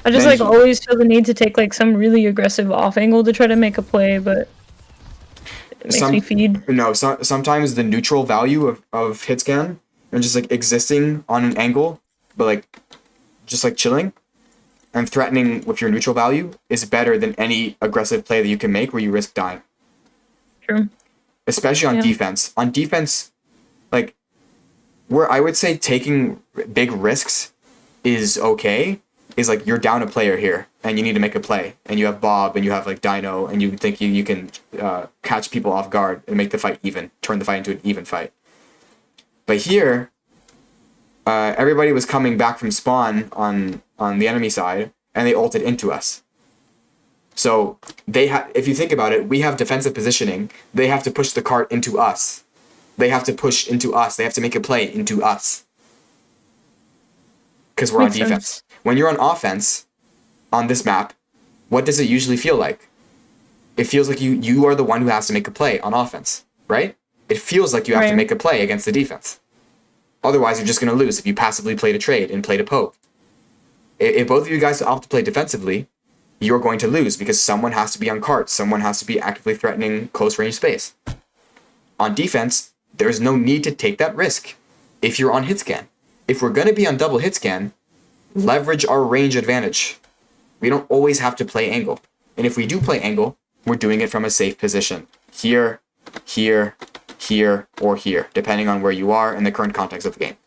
Speaker 2: I just
Speaker 1: Then
Speaker 2: like always feel the need to take like some really aggressive off angle to try to make a play, but it makes me feed.
Speaker 1: No, sometimes the neutral value of hit scan and just like existing on an angle, but like just like chilling and threatening with your neutral value is better than any aggressive play that you can make where you risk dying.
Speaker 2: True.
Speaker 1: Especially on defense. On defense, like, where I would say taking big risks is okay, is like you're down a player here and you need to make a play and you have Bob and you have like Dino and you think you can catch people off guard and make the fight even, turn the fight into an even fight. But here, everybody was coming back from spawn on the enemy side and they ulted into us. So if you think about it, we have defensive positioning. They have to push the cart into us. They have to push into us. They have to make a play into us. Because we're on defense.
Speaker 2: Sense.
Speaker 1: When you're on offense, on this map, what does it usually feel like? It feels like you are the one who has to make a play on offense, right? It feels like you have to make a play against the defense. Otherwise, you're just going to lose if you passively play to trade and play to poke. If both of you guys opt to play defensively, you're going to lose because someone has to be on cart. Someone has to be actively threatening close range space. On defense, there's no need to take that risk if you're on hit scan. If we're going to be on double hit scan, leverage our range advantage. We don't always have to play angle. And if we do play angle, we're doing it from a safe position. Here, here, here, or here, depending on where you are and the current context of the game.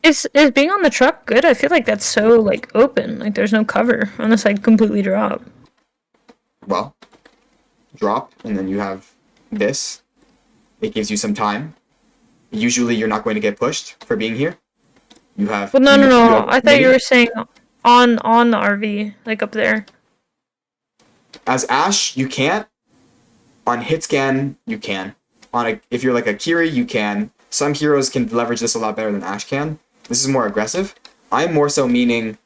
Speaker 2: Is being on the truck good? I feel like that's so like open. Like there's no cover unless I completely drop.
Speaker 1: Well, drop, and then you have this. It gives you some time. Usually you're not going to get pushed for being here. You have...
Speaker 2: Well, no.
Speaker 1: have
Speaker 2: I thought you were saying on the RV, like up there.
Speaker 1: As Ashe, you can't. On hit scan, you can. If you're like a Kiri, you can. Some heroes can leverage this a lot better than Ashe can. This is more aggressive. I'm more so meaning,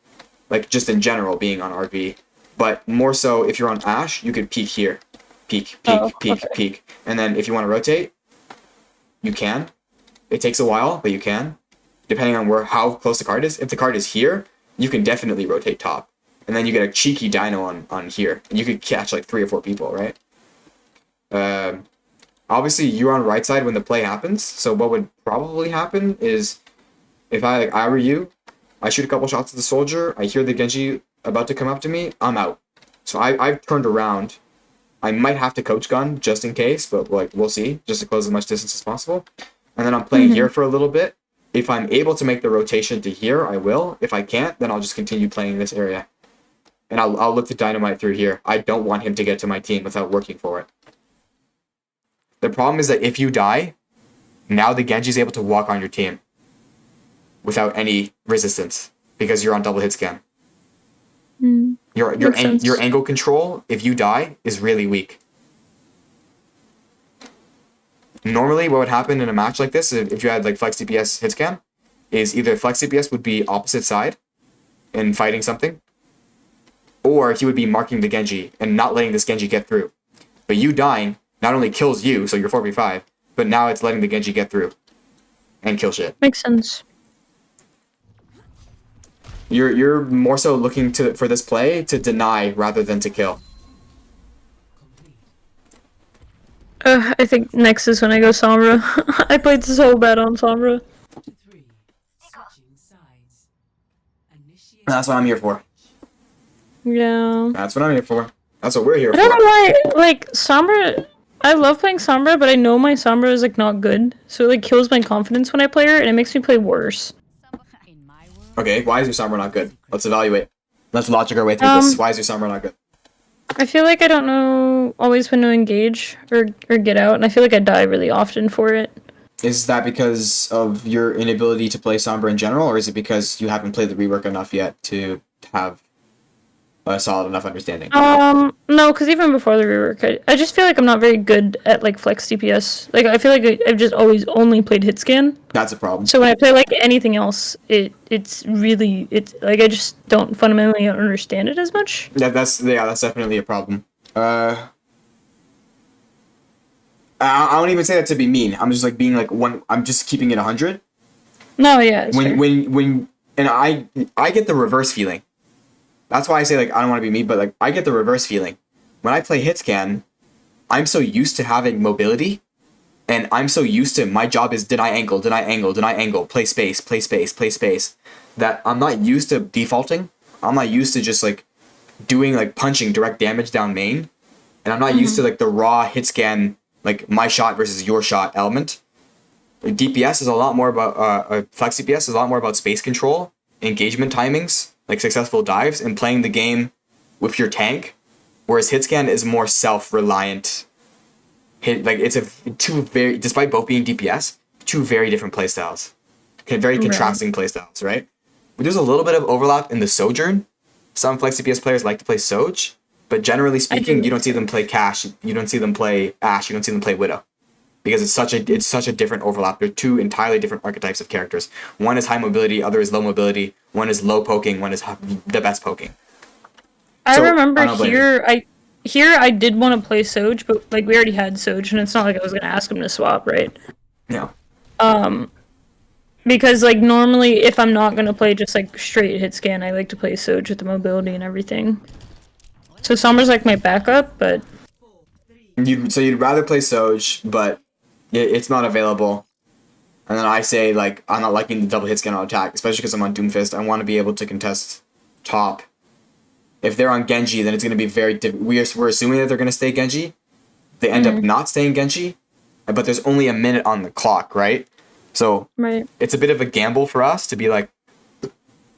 Speaker 1: like, just in general being on RV. But more so, if you're on Ashe, you could peek here. Peek, peek. And then if you want to rotate, you can. It takes a while, but you can. depending on how close the card is. If the card is here, you can definitely rotate top. And then you get a cheeky dino on here. And you could catch like 3 or 4 people, right? Obviously, you're on right side when the play happens. So what would probably happen is, if I were you, I shoot a couple shots at the soldier. I hear the Genji about to come up to me. I'm out. So I've turned around. I might have to coach gun just in case, but like we'll see, just to close as much distance as possible. And then I'm playing here for a little bit. If I'm able to make the rotation to here, I will. If I can't, then I'll just continue playing this area. And I'll look to dynamite through here. I don't want him to get to my team without working for it. The problem is that if you die, now the Genji's able to walk on your team without any resistance because you're on double hit scan. Your angle control, if you die, is really weak. Normally, what would happen in a match like this, if you had like flex DPS hit scan, is either flex DPS would be opposite side and fighting something, or he would be marking the Genji and not letting this Genji get through. But you dying not only kills you, so you're 4v5, but now it's letting the Genji get through and kill shit.
Speaker 2: Makes sense.
Speaker 1: You're more so looking for this play to deny rather than to kill.
Speaker 2: I think next is when I go Sombra. I played so bad on Sombra.
Speaker 1: That's what I'm here for.
Speaker 2: Yeah.
Speaker 1: That's what I'm here for. That's what we're here
Speaker 2: I
Speaker 1: for.
Speaker 2: don't know why, like, Sombra, I love playing Sombra, but I know my Sombra is, like, not good. So it, like, kills my confidence when I play her, and it makes me play worse.
Speaker 1: Okay, why is your Sombra not good? Let's evaluate. Let's logic our way through this. Why is your Sombra not good?
Speaker 2: I feel like I don't know always when to engage or get out, and I feel like I die really often for it.
Speaker 1: Is that because of your inability to play Sombra in general, or is it because you haven't played the rework enough yet to have a solid enough understanding?
Speaker 2: No, because even before the rework, I just feel like I'm not very good at, like, flex DPS. Like, I feel like I've just always only played hit scan.
Speaker 1: That's a problem.
Speaker 2: So when I play, like, anything else, it's like, I just don't fundamentally understand it as much.
Speaker 1: Yeah, that's definitely a problem. I don't even say that to be mean. I'm just like being like I'm just keeping it 100.
Speaker 2: No, yeah. It's fair.
Speaker 1: When I get the reverse feeling. That's why I say, like, I don't want to be mean, but, like, I get the reverse feeling. When I play hit scan, I'm so used to having mobility, and I'm so used to my job is deny angle, play space, that I'm not used to defaulting. I'm not used to just, like, doing, like, punching direct damage down main, and I'm not used to, like, the raw hit scan, like, my shot versus your shot element. DPS is a lot more about, flex DPS is a lot more about space control, engagement timings, like successful dives, and playing the game with your tank, whereas hitscan is more self-reliant. It's despite both being DPS, two very different playstyles, very contrasting playstyles, right? But there's a little bit of overlap in the Sojourn. Some flex DPS players like to play Soj, but generally speaking, you don't see them play Cash, you don't see them play Ashe, you don't see them play Widow. Because it's such a different overlap. They're two entirely different archetypes of characters. One is high mobility, other is low mobility. One is low poking, one is the best poking.
Speaker 2: I remember I did want to play Soj, but, like, we already had Soj, and it's not like I was gonna ask him to swap, right?
Speaker 1: Yeah.
Speaker 2: Because, like, normally if I'm not gonna play just, like, straight hit scan, I like to play Soj with the mobility and everything. So Sombra's like my backup, but
Speaker 1: You'd rather play Soj, but it's not available. And then I say, like, I'm not liking the double hit scan on attack, especially because I'm on Doomfist. I want to be able to contest top. If they're on Genji, then it's going to be very we're assuming that they're going to stay Genji. They end up not staying Genji, but there's only a minute on the clock, right? So it's a bit of a gamble for us to be like,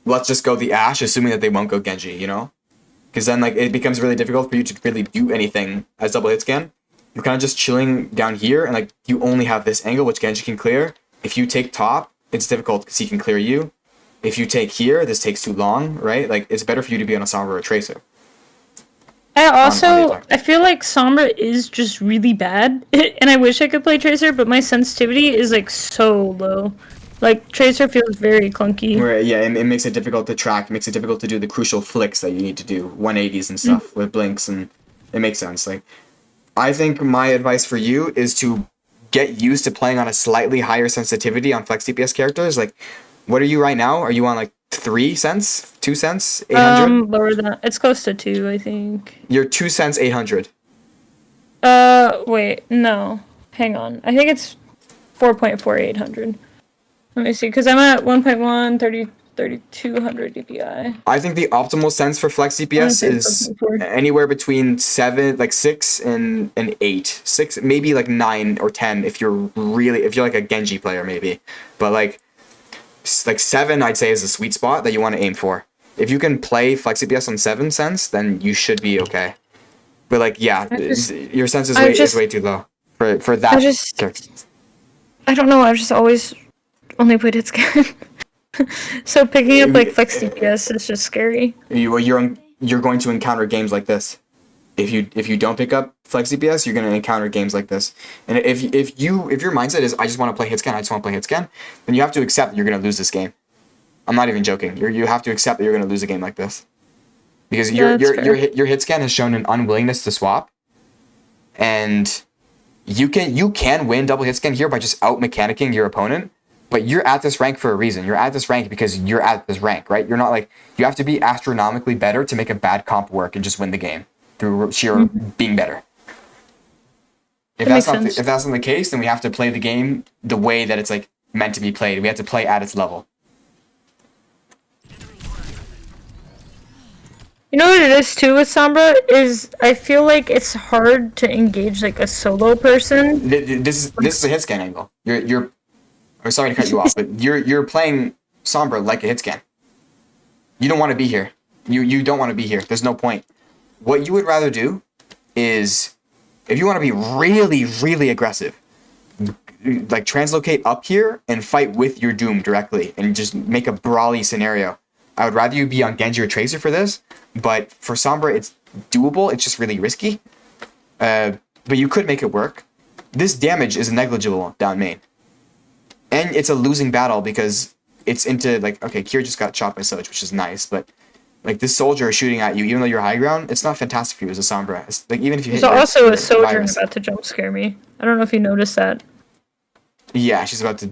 Speaker 1: let's just go the Ashe, assuming that they won't go Genji, you know? Because then, like, it becomes really difficult for you to really do anything as double hit scan. You're kind of just chilling down here, and, like, you only have this angle, which Genji can clear. If you take top, it's difficult because he can clear you. If you take here, this takes too long, right? Like, it's better for you to be on a Sombra or a Tracer.
Speaker 2: I feel like Sombra is just really bad, and I wish I could play Tracer, but my sensitivity is, like, so low. Like, Tracer feels very clunky.
Speaker 1: It makes it difficult to track, it makes it difficult to do the crucial flicks that you need to do, 180s and stuff with blinks, and it makes sense. Like, I think my advice for you is to get used to playing on a slightly higher sensitivity on flex DPS characters. Like, What are you right now? Are you on like 3 cents, 2 cents, 800?
Speaker 2: Lower than it's close to 2, I think.
Speaker 1: You're 2 cents, 800.
Speaker 2: Wait, no. Hang on. I think it's 4.4800. Let me see, because I'm at 1.1, 3200 DPI.
Speaker 1: I think the optimal sense for flex CPS is anywhere between 6 and 8. 6, maybe like 9 or 10 if you're like a Genji player maybe. But like 7 I'd say is the sweet spot that you want to aim for. If you can play flex CPS on 7 cents, then you should be okay. But like your sense is way too low for that character.
Speaker 2: I don't know, I've just always only played hitscan. So picking up like flex DPS is just scary.
Speaker 1: You're going to encounter games like this. If you don't pick up flex DPS, you're going to encounter games like this. And if your mindset is I just want to play hitscan, then you have to accept that you're going to lose this game. I'm not even joking. You have to accept that you're going to lose a game like this. Because your hitscan has shown an unwillingness to swap. And you can win double hitscan here by just out mechanicking your opponent. But you're at this rank for a reason. You're at this rank because you're at this rank, right? You're not like, you have to be astronomically better to make a bad comp work and just win the game through sheer being better. If that's not the case, then we have to play the game the way that it's like meant to be played. We have to play at its level.
Speaker 2: You know what it is too with Sombra is I feel like it's hard to engage like a solo person.
Speaker 1: This is a hitscan angle. I'm sorry to cut you off, but you're playing Sombra like a hitscan. You don't want to be here. You don't want to be here. There's no point. What you would rather do is, if you want to be really, really aggressive, like translocate up here and fight with your Doom directly and just make a brawly scenario. I would rather you be on Genji or Tracer for this, but for Sombra it's doable. It's just really risky. But you could make it work. This damage is negligible down main. And it's a losing battle because it's into, like, okay, Kier just got shot by Soj, which is nice, but, like, this soldier is shooting at you, even though you're high ground, it's not fantastic for you as a Sombra. It's, like, even if you hit
Speaker 2: There's also a soldier about to jump scare me. I don't know if you noticed that.
Speaker 1: Yeah, she's about to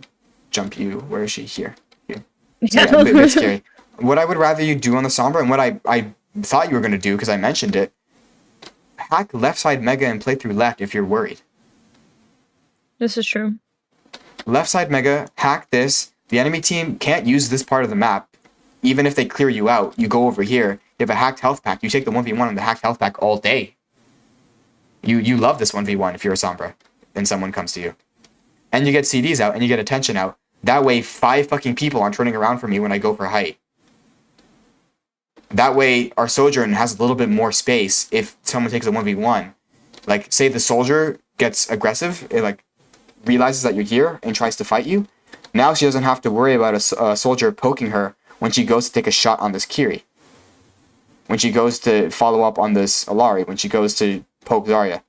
Speaker 1: jump you. Where is she? Here. So,
Speaker 2: Yeah.
Speaker 1: a bit scary. What I would rather you do on the Sombra, and what I thought you were going to do, because I mentioned it, hack left side Mega and play through left if you're worried.
Speaker 2: This is true.
Speaker 1: Left side Mega, hack this. The enemy team can't use this part of the map. Even if they clear you out, you go over here. You have a hacked health pack. You take the 1v1 on the hacked health pack all day. You love this 1v1 if you're a Sombra and someone comes to you. And you get CDs out and you get attention out. That way 5 fucking people aren't turning around for me when I go for height. That way our Sojourn has a little bit more space if someone takes a 1v1. Like, say the soldier gets aggressive, it like realizes that you're here and tries to fight you. Now she doesn't have to worry about a soldier poking her when she goes to take a shot on this Kiri. When she goes to follow up on this Alari. When she goes to poke Zarya.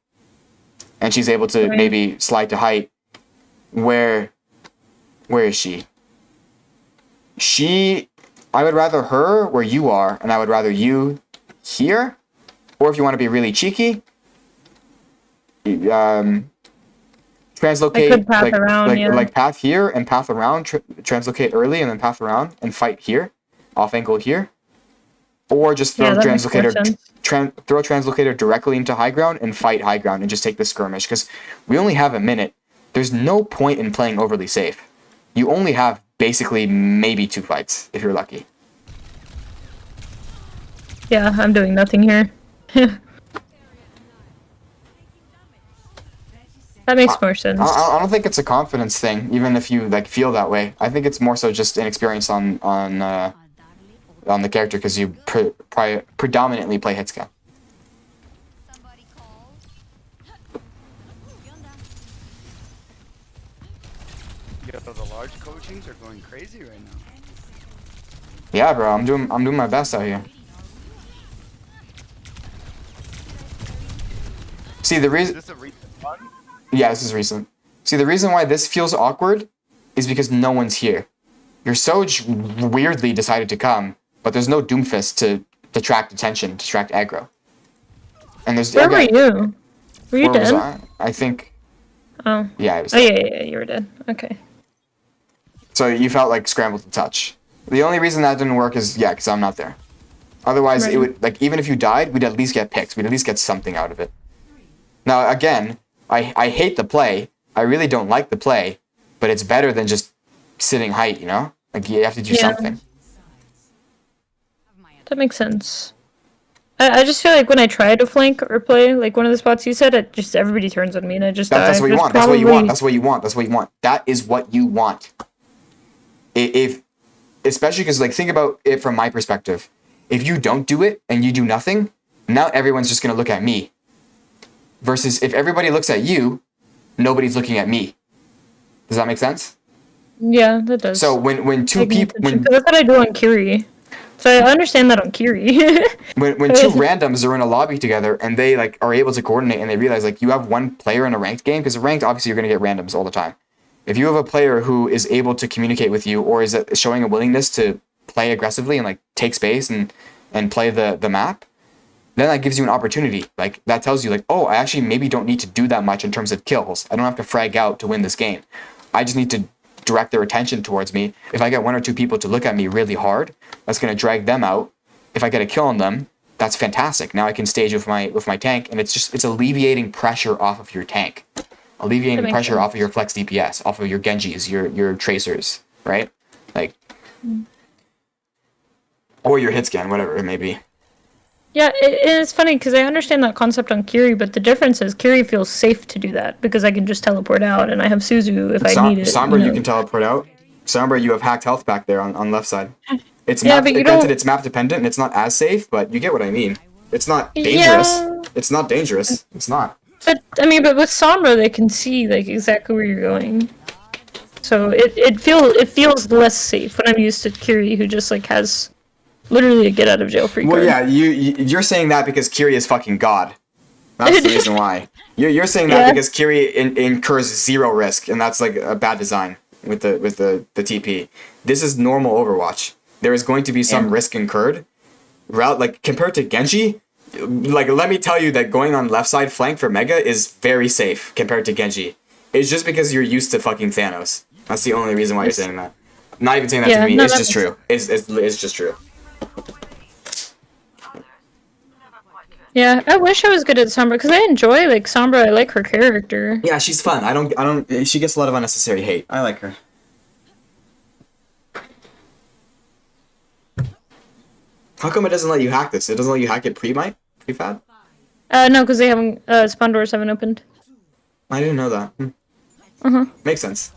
Speaker 1: And she's able to maybe slide to height. Where is she? I would rather her where you are, and I would rather you here. Or if you want to be really cheeky, translocate
Speaker 2: path around,
Speaker 1: like path here and path around, translocate early and then path around and fight here, off angle here, or just throw throw translocator directly into high ground and fight high ground and just take the skirmish because we only have a minute. There's no point in playing overly safe. You only have basically maybe 2 fights if you're lucky.
Speaker 2: Yeah, I'm doing nothing here. That makes more sense.
Speaker 1: I don't think it's a confidence thing, even if you like feel that way. I think it's more so just inexperience on the character because you predominantly play hitscan.
Speaker 4: Yo, the large coachings are going crazy right now.
Speaker 1: Yeah, bro, I'm doing my best out here. See the reason.
Speaker 4: Is this a recent one?
Speaker 1: Yeah, this is recent. See, the reason why this feels awkward is because no one's here. Your Soj weirdly decided to come, but there's no Doomfist to detract attention, distract aggro. And there's
Speaker 2: Where were you? Were you dead?
Speaker 1: I think.
Speaker 2: Oh.
Speaker 1: Yeah, I was.
Speaker 2: Oh yeah, you were dead. Okay.
Speaker 1: So you felt like scrambled to touch. The only reason that didn't work is, yeah, because I'm not there. Otherwise, it would, like, even if you died, we'd at least get picks. We'd at least get something out of it. Now, again, I hate the play. I really don't like the play, but it's better than just sitting height, you know? Like, you have to do something.
Speaker 2: That makes sense. I just feel like when I try to flank or play, like one of the spots you said, it just everybody turns on me and I just die.
Speaker 1: That's what you
Speaker 2: There's
Speaker 1: want. That's what you
Speaker 2: probably-
Speaker 1: want. That's what you want. That's what you want. That is what you want. If especially because, like, think about it from my perspective. If you don't do it and you do nothing, now everyone's just going to look at me. Versus if everybody looks at you, nobody's looking at me. Does that make sense?
Speaker 2: Yeah, that does.
Speaker 1: So when two people
Speaker 2: that's what I do on Kiri. So I understand that on Kiri.
Speaker 1: when two randoms are in a lobby together and they like are able to coordinate and they realize like you have one player in a ranked game, because ranked obviously you're going to get randoms all the time. If you have a player who is able to communicate with you or is showing a willingness to play aggressively and like take space and play the map, then that gives you an opportunity. Like that tells you like, oh, I actually maybe don't need to do that much in terms of kills. I don't have to frag out to win this game. I just need to direct their attention towards me. If I get one or two people to look at me really hard, that's going to drag them out. If I get a kill on them, that's fantastic. Now I can stage with my tank, and it's alleviating pressure off of your tank, alleviating pressure off of your flex DPS, off of your Genjis, your tracers, right? Like, or your hit scan, whatever it may be.
Speaker 2: Yeah, it's funny because I understand that concept on Kiri, but the difference is Kiri feels safe to do that because I can just teleport out and I have Suzu if I need it.
Speaker 1: Sombra, you can teleport out. Sombra, you have hacked health back there on left side. It's
Speaker 2: Yeah,
Speaker 1: map,
Speaker 2: but you
Speaker 1: granted,
Speaker 2: don't-
Speaker 1: it's map dependent and it's not as safe, but you get what I mean. It's not dangerous.
Speaker 2: Yeah.
Speaker 1: It's not dangerous. It's not.
Speaker 2: But I mean, but with Sombra, they can see like exactly where you're going, so it feels less safe when I'm used to Kiri, who just like has literally a get out of jail free card.
Speaker 1: Well, yeah, you're saying that because Kiri is fucking god. That's the reason why. You're saying that
Speaker 2: Yeah.
Speaker 1: because Kiri incurs zero risk, and that's like a bad design with the TP. This is normal Overwatch. There is going to be some risk incurred. Like compared to Genji, like let me tell you that going on left side flank for Mega is very safe compared to Genji. It's just because you're used to fucking Thanos. That's the only reason why you're saying that. Not even saying that
Speaker 2: Yeah,
Speaker 1: to me.
Speaker 2: no,
Speaker 1: It's
Speaker 2: that
Speaker 1: just true. It's just true.
Speaker 2: Yeah, I wish I was good at Sombra because I enjoy like Sombra. I like her character.
Speaker 1: Yeah, she's fun. I don't. She gets a lot of unnecessary hate. I like her. How come it doesn't let you hack this? It doesn't let you hack it pre-fab?
Speaker 2: No, because they haven't spawn doors haven't opened.
Speaker 1: I didn't know that. Makes sense.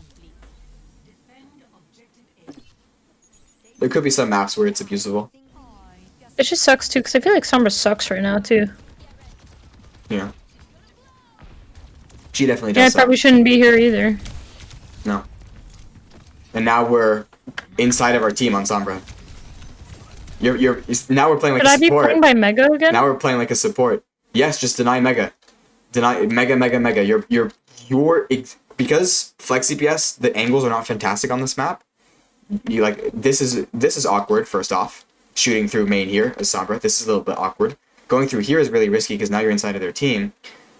Speaker 1: There could be some maps where it's abusable.
Speaker 2: It just sucks too because I feel like Sombra sucks right now too.
Speaker 1: Yeah. She definitely
Speaker 2: Yeah, I
Speaker 1: does.
Speaker 2: probably shouldn't be here either.
Speaker 1: No. And now we're inside of our team on Sombra. Now we're playing like
Speaker 2: Should
Speaker 1: a
Speaker 2: I be
Speaker 1: support.
Speaker 2: playing by Mega again?
Speaker 1: Now we're playing like a support. Yes, just deny Mega. Deny Mega. Because Flex CPS, the angles are not fantastic on this map. You like this is awkward, first off. Shooting through main here as Sombra. This is a little bit awkward. Going through here is really risky because now you're inside of their team.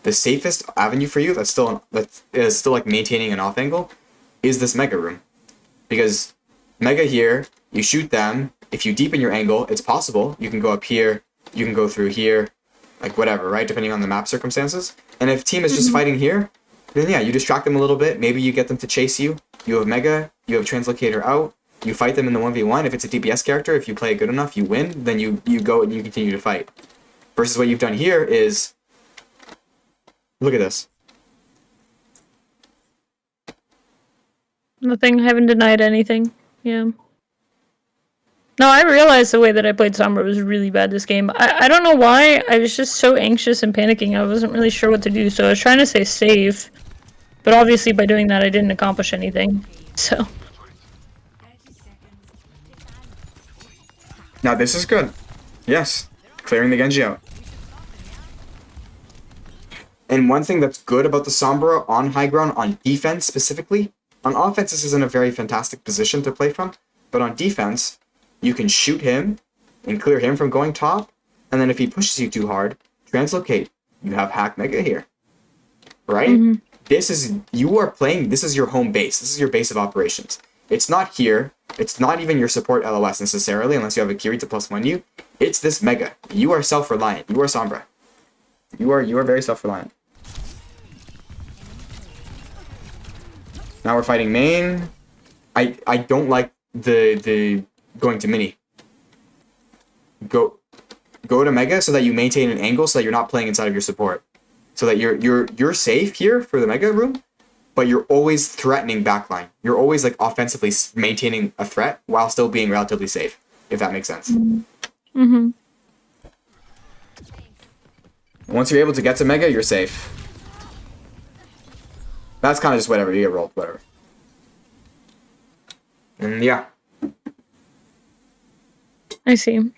Speaker 1: The safest avenue for you that is still like maintaining an off angle is this Mega room. Because Mega here, you shoot them. If you deepen your angle, it's possible. You can go up here, you can go through here, like whatever, right? Depending on the map circumstances. And if team is just fighting here, then yeah, you distract them a little bit. Maybe you get them to chase you. You have Mega, you have Translocator out. You fight them in the 1v1. If it's a DPS character, if you play it good enough, you win. Then you go and you continue to fight. Versus what you've done here is... Look at this.
Speaker 2: Nothing. I haven't denied anything. Yeah. No, I realized the way that I played Sombra was really bad this game. I don't know why. I was just so anxious and panicking. I wasn't really sure what to do, so I was trying to stay safe. But obviously by doing that, I didn't accomplish anything. So...
Speaker 1: Now this is good. Yes. Clearing the Genji out. And one thing that's good about the Sombra on high ground, on defense specifically, on offense this isn't a very fantastic position to play from, but on defense, you can shoot him and clear him from going top, and then if he pushes you too hard, translocate. You have hack Mega here. Right? This is your home base. This is your base of operations. It's not here. It's not even your support LOS necessarily, unless you have a Kiri to +1 you. It's this Mega. You are self-reliant. You are Sombra. You are very self-reliant. Now we're fighting main. I don't like the going to mini. Go to Mega so that you maintain an angle so that you're not playing inside of your support. So that you're safe here for the Mega room, but you're always threatening backline. You're always like offensively maintaining a threat while still being relatively safe, if that makes sense.
Speaker 2: Mm-hmm.
Speaker 1: Once you're able to get to Mega, you're safe. That's kind of just whatever. You get rolled, whatever. And yeah.
Speaker 2: I see.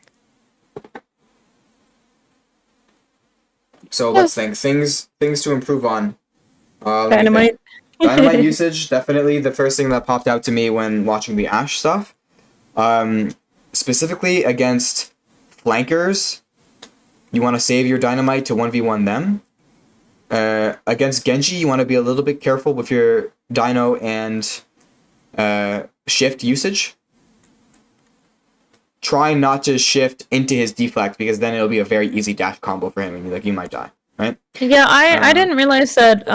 Speaker 1: So let's think. Things to improve on. Let me think.
Speaker 2: Dynamite.
Speaker 1: Dynamite usage, definitely the first thing that popped out to me when watching the Ashe stuff. Specifically against flankers, you want to save your dynamite to 1v1 them. Against Genji, you want to be a little bit careful with your dino and shift usage. Try not to shift into his deflect, because then it'll be a very easy dash combo for him, and you might die, right?
Speaker 2: Yeah, I didn't realize that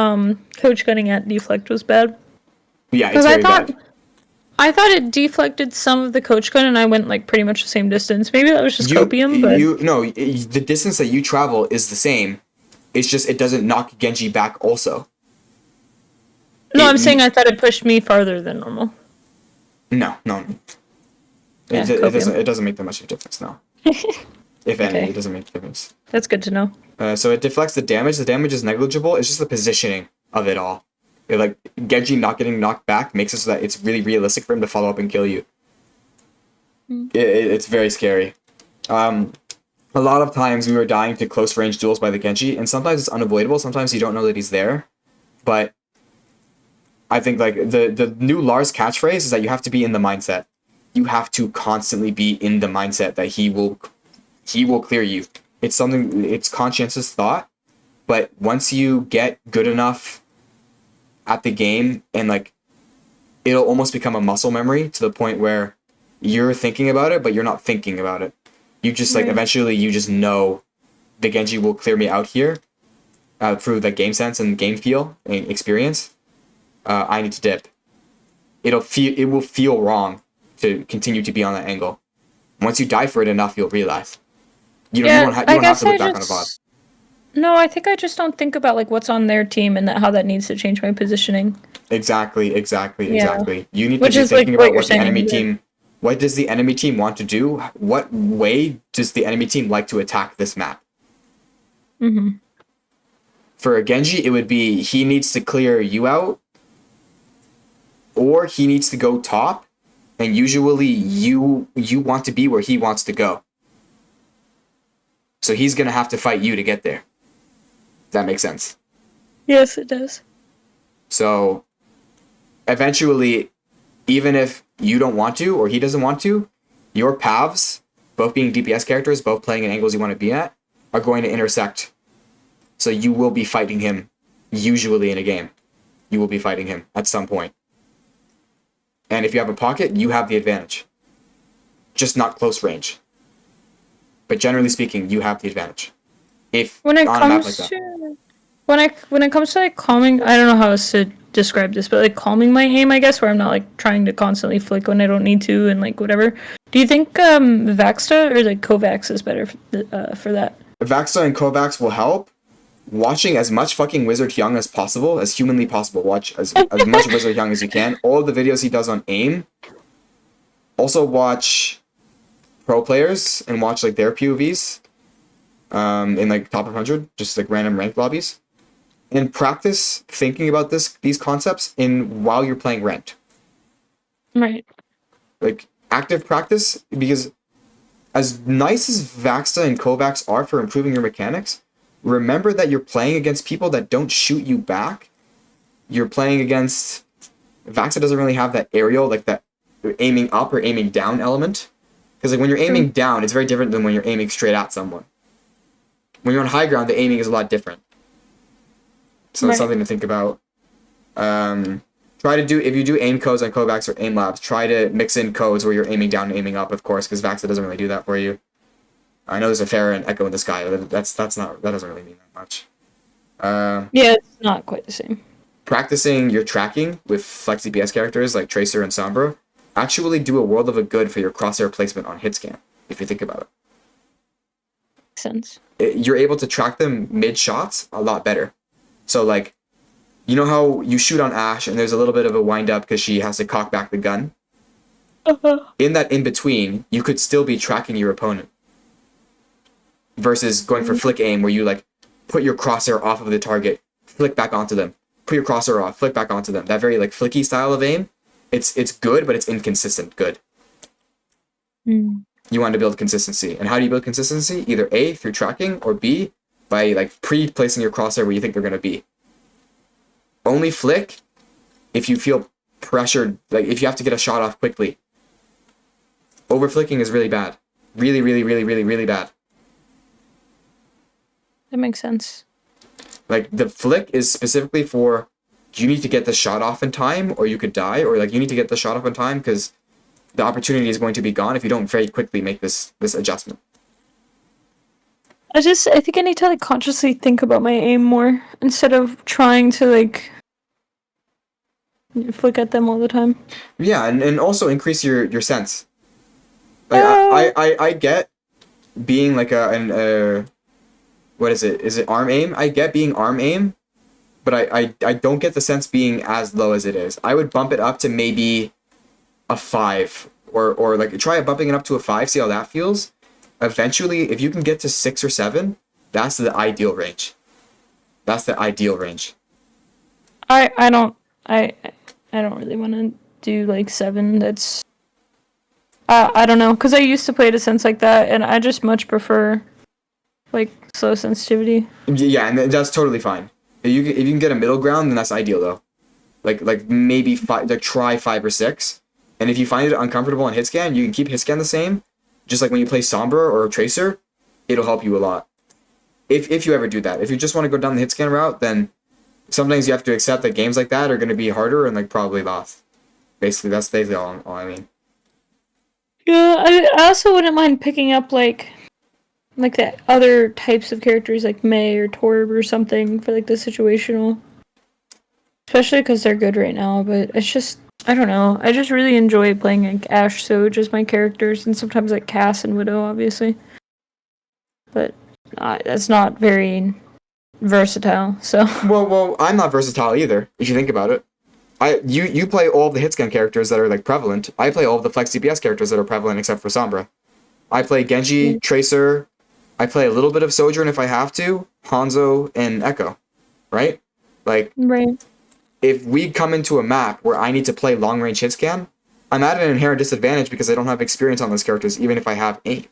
Speaker 2: coach cutting at deflect was bad.
Speaker 1: Yeah, it's very bad.
Speaker 2: I thought it deflected some of the coach gun, and I went like pretty much the same distance. Maybe that was just copium, but
Speaker 1: the distance that you travel is the same. It's just it doesn't knock Genji back also.
Speaker 2: No, I'm saying I thought it pushed me farther than normal.
Speaker 1: No.
Speaker 2: Yeah,
Speaker 1: It doesn't make that much of a difference, no. If any,
Speaker 2: Okay.
Speaker 1: it doesn't make a difference.
Speaker 2: That's good to know.
Speaker 1: So it deflects the damage. The damage is negligible. It's just the positioning of it all. Like Genji not getting knocked back makes it so that it's really realistic for him to follow up and kill you. It's very scary. A lot of times we were dying to close range duels by the Genji, and sometimes it's unavoidable. Sometimes you don't know that he's there, but I think like the new Lars catchphrase is that you have to be in the mindset. You have to constantly be in the mindset that he will clear you. It's conscientious thought, but once you get good enough at the game, and like it'll almost become a muscle memory to the point where you're thinking about it, but you're not thinking about it. You just like eventually you just know the Genji will clear me out here through the game sense and game feel and experience. I need to dip. It will feel wrong to continue to be on that angle. Once you die for it enough, you'll realize. You don't have to look back on a VOD.
Speaker 2: No, I think I just don't think about like what's on their team and how that needs to change my positioning.
Speaker 1: Exactly. You need to
Speaker 2: Which
Speaker 1: be
Speaker 2: is,
Speaker 1: thinking
Speaker 2: like,
Speaker 1: about
Speaker 2: what
Speaker 1: what the
Speaker 2: you're
Speaker 1: enemy
Speaker 2: saying,
Speaker 1: team. What does the enemy team want to do? What way does the enemy team like to attack this map?
Speaker 2: Mm-hmm.
Speaker 1: For a Genji, it would be he needs to clear you out, or he needs to go top, and usually you want to be where he wants to go. So he's gonna have to fight you to get there. That makes sense.
Speaker 2: Yes, it does.
Speaker 1: So eventually, even if you don't want to or he doesn't want to, your paths, both being DPS characters, both playing in angles you want to be at, are going to intersect. So you will be fighting him, usually in a game. You will be fighting him at some point. And if you have a pocket, you have the advantage. Just not close range. But generally speaking, you have the advantage. If
Speaker 2: When it
Speaker 1: on a map like
Speaker 2: comes
Speaker 1: that.
Speaker 2: to when it comes to like calming, I don't know how else to describe this, but like calming my aim, I guess, where I'm not like trying to constantly flick when I don't need to and like whatever. Do you think Vaxta or like Kovacs is better for that?
Speaker 1: Vaxta and Kovacs will help. Watching as much fucking Wizard Young as possible, as humanly possible. Watch as much Wizard Young as you can. All of the videos he does on aim. Also watch pro players and watch like their POVs in like top 100, just like random ranked lobbies. And practice thinking about these concepts while you're playing ranked.
Speaker 2: Right.
Speaker 1: Like active practice, because as nice as Vaxta and Kovacs are for improving your mechanics, remember that you're playing against people that don't shoot you back. You're playing against... Vaxta doesn't really have that aerial, like that aiming up or aiming down element. Because like when you're aiming down, it's very different than when you're aiming straight at someone. When you're on high ground, the aiming is a lot different. So that's something to think about. Try to do, if you do aim codes on Kovacs or aim labs, try to mix in codes where you're aiming down and aiming up, of course, because Vaxa doesn't really do that for you. I know there's a Pharah and Echo in the sky, but that doesn't really mean that much.
Speaker 2: Yeah, it's not quite the same.
Speaker 1: Practicing your tracking with flex DPS characters like Tracer and Sombra actually do a world of a good for your crosshair placement on hit scan, if you think about it.
Speaker 2: Makes sense.
Speaker 1: You're able to track them mid shots a lot better. So like, you know how you shoot on Ashe and there's a little bit of a wind up because she has to cock back the gun? In that in between, you could still be tracking your opponent. Versus going for flick aim where you like put your crosshair off of the target, flick back onto them. Put your crosshair off, flick back onto them. That very like flicky style of aim, it's good, but it's inconsistent good.
Speaker 2: Mm.
Speaker 1: You want to build consistency. And how do you build consistency? Either A, through tracking, or B, by like pre-placing your crosshair where you think they're going to be. Only flick if you feel pressured, like if you have to get a shot off quickly. Over flicking is really bad. Really, really, really, really, really bad.
Speaker 2: That makes sense.
Speaker 1: Like the flick is specifically for you need to get the shot off in time or you could die, or like you need to get the shot off in time because the opportunity is going to be gone if you don't very quickly make this adjustment.
Speaker 2: I think I need to like consciously think about my aim more instead of trying to like flick at them all the time.
Speaker 1: Yeah, and also increase your sense. Like I get being like what is it? Is it arm aim? I get being arm aim, but I don't get the sense being as low as it is. I would bump it up to maybe a 5 or like try bumping it up to a 5, see how that feels. Eventually, if you can get to 6 or 7, that's the ideal range. That's the ideal range.
Speaker 2: I don't really want to do like 7. That's I don't know, because I used to play at a sense like that, and I just much prefer like slow sensitivity.
Speaker 1: Yeah, and that's totally fine. If you can get a middle ground, then that's ideal though. Like maybe 5, like try 5 or 6, and if you find it uncomfortable on hit scan, you can keep hit scan the same. Just like when you play Sombra or Tracer, it'll help you a lot. If you ever do that. If you just want to go down the hit scan route, then sometimes you have to accept that games like that are going to be harder and like probably lost. Basically, that's basically all I mean.
Speaker 2: Yeah, I also wouldn't mind picking up like the other types of characters like Mei or Torb or something for like the situational. Especially because they're good right now, but it's just, I don't know. I just really enjoy playing like Ashe, so just my characters, and sometimes like Cass and Widow, obviously. But that's not very versatile, so.
Speaker 1: Well, I'm not versatile either, if you think about it. You play all of the hitscan characters that are like prevalent. I play all of the flex DPS characters that are prevalent except for Sombra. I play Genji, Tracer. I play a little bit of Sojourn if I have to, Hanzo, and Echo. Right? Like,
Speaker 2: right.
Speaker 1: If we come into a map where I need to play long range hitscan, I'm at an inherent disadvantage because I don't have experience on those characters, even if I have aim.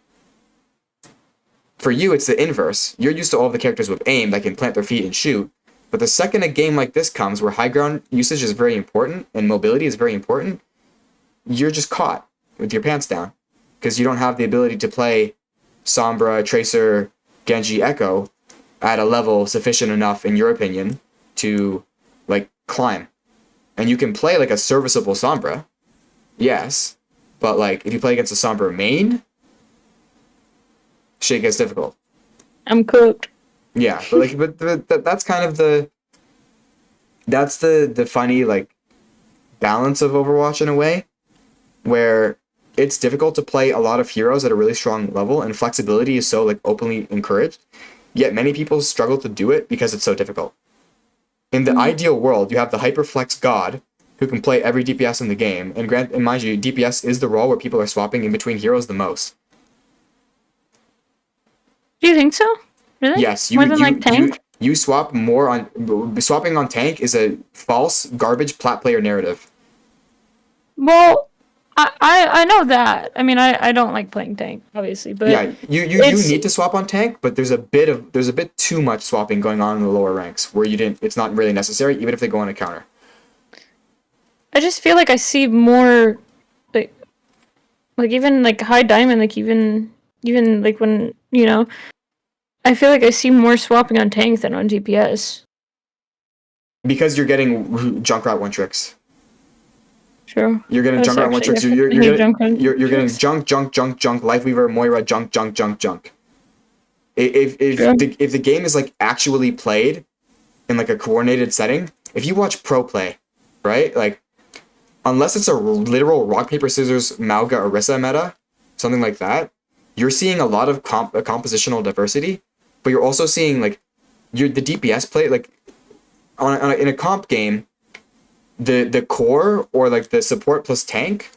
Speaker 1: For you, it's the inverse. You're used to all of the characters with aim that can plant their feet and shoot. But the second a game like this comes, where high ground usage is very important and mobility is very important, you're just caught with your pants down. Because you don't have the ability to play Sombra, Tracer, Genji, Echo at a level sufficient enough, in your opinion, to, like, climb. And you can play, like, a serviceable Sombra. Yes. But, like, if you play against a Sombra main, shit gets difficult.
Speaker 2: I'm cooked.
Speaker 1: Yeah, but that's kind of the funny like balance of Overwatch in a way, where it's difficult to play a lot of heroes at a really strong level, and flexibility is so like openly encouraged. Yet many people struggle to do it because it's so difficult. In the ideal world, you have the hyperflex god who can play every DPS in the game, and mind you, DPS is the role where people are swapping in between heroes the most.
Speaker 2: Do you think so? Really?
Speaker 1: Yes,
Speaker 2: more than like tank.
Speaker 1: You swap more on swapping on tank is a false garbage plat player narrative.
Speaker 2: Well, I know that. I mean, I don't like playing tank, obviously, but
Speaker 1: yeah, you need to swap on tank, but there's a bit too much swapping going on in the lower ranks where it's not really necessary, even if they go on a counter.
Speaker 2: I just feel like I see more, like even like high diamond, like even like when I feel like I see more swapping on tanks than on DPS.
Speaker 1: Because you're getting Junkrat one tricks.
Speaker 2: True.
Speaker 1: You're getting
Speaker 2: That's
Speaker 1: Junkrat on one
Speaker 2: actually-
Speaker 1: tricks. You're
Speaker 2: I hate
Speaker 1: getting
Speaker 2: Junkrat
Speaker 1: you're getting
Speaker 2: tricks.
Speaker 1: junk, Lifeweaver, Moira, junk. If
Speaker 2: Sure.
Speaker 1: if the game is like actually played in like a coordinated setting, if you watch pro play, right? Like unless it's a literal rock paper scissors Mauga Orisa meta, something like that, you're seeing a lot of compositional diversity, but you're also seeing like the DPS play like in a comp game, the core or like the support plus tank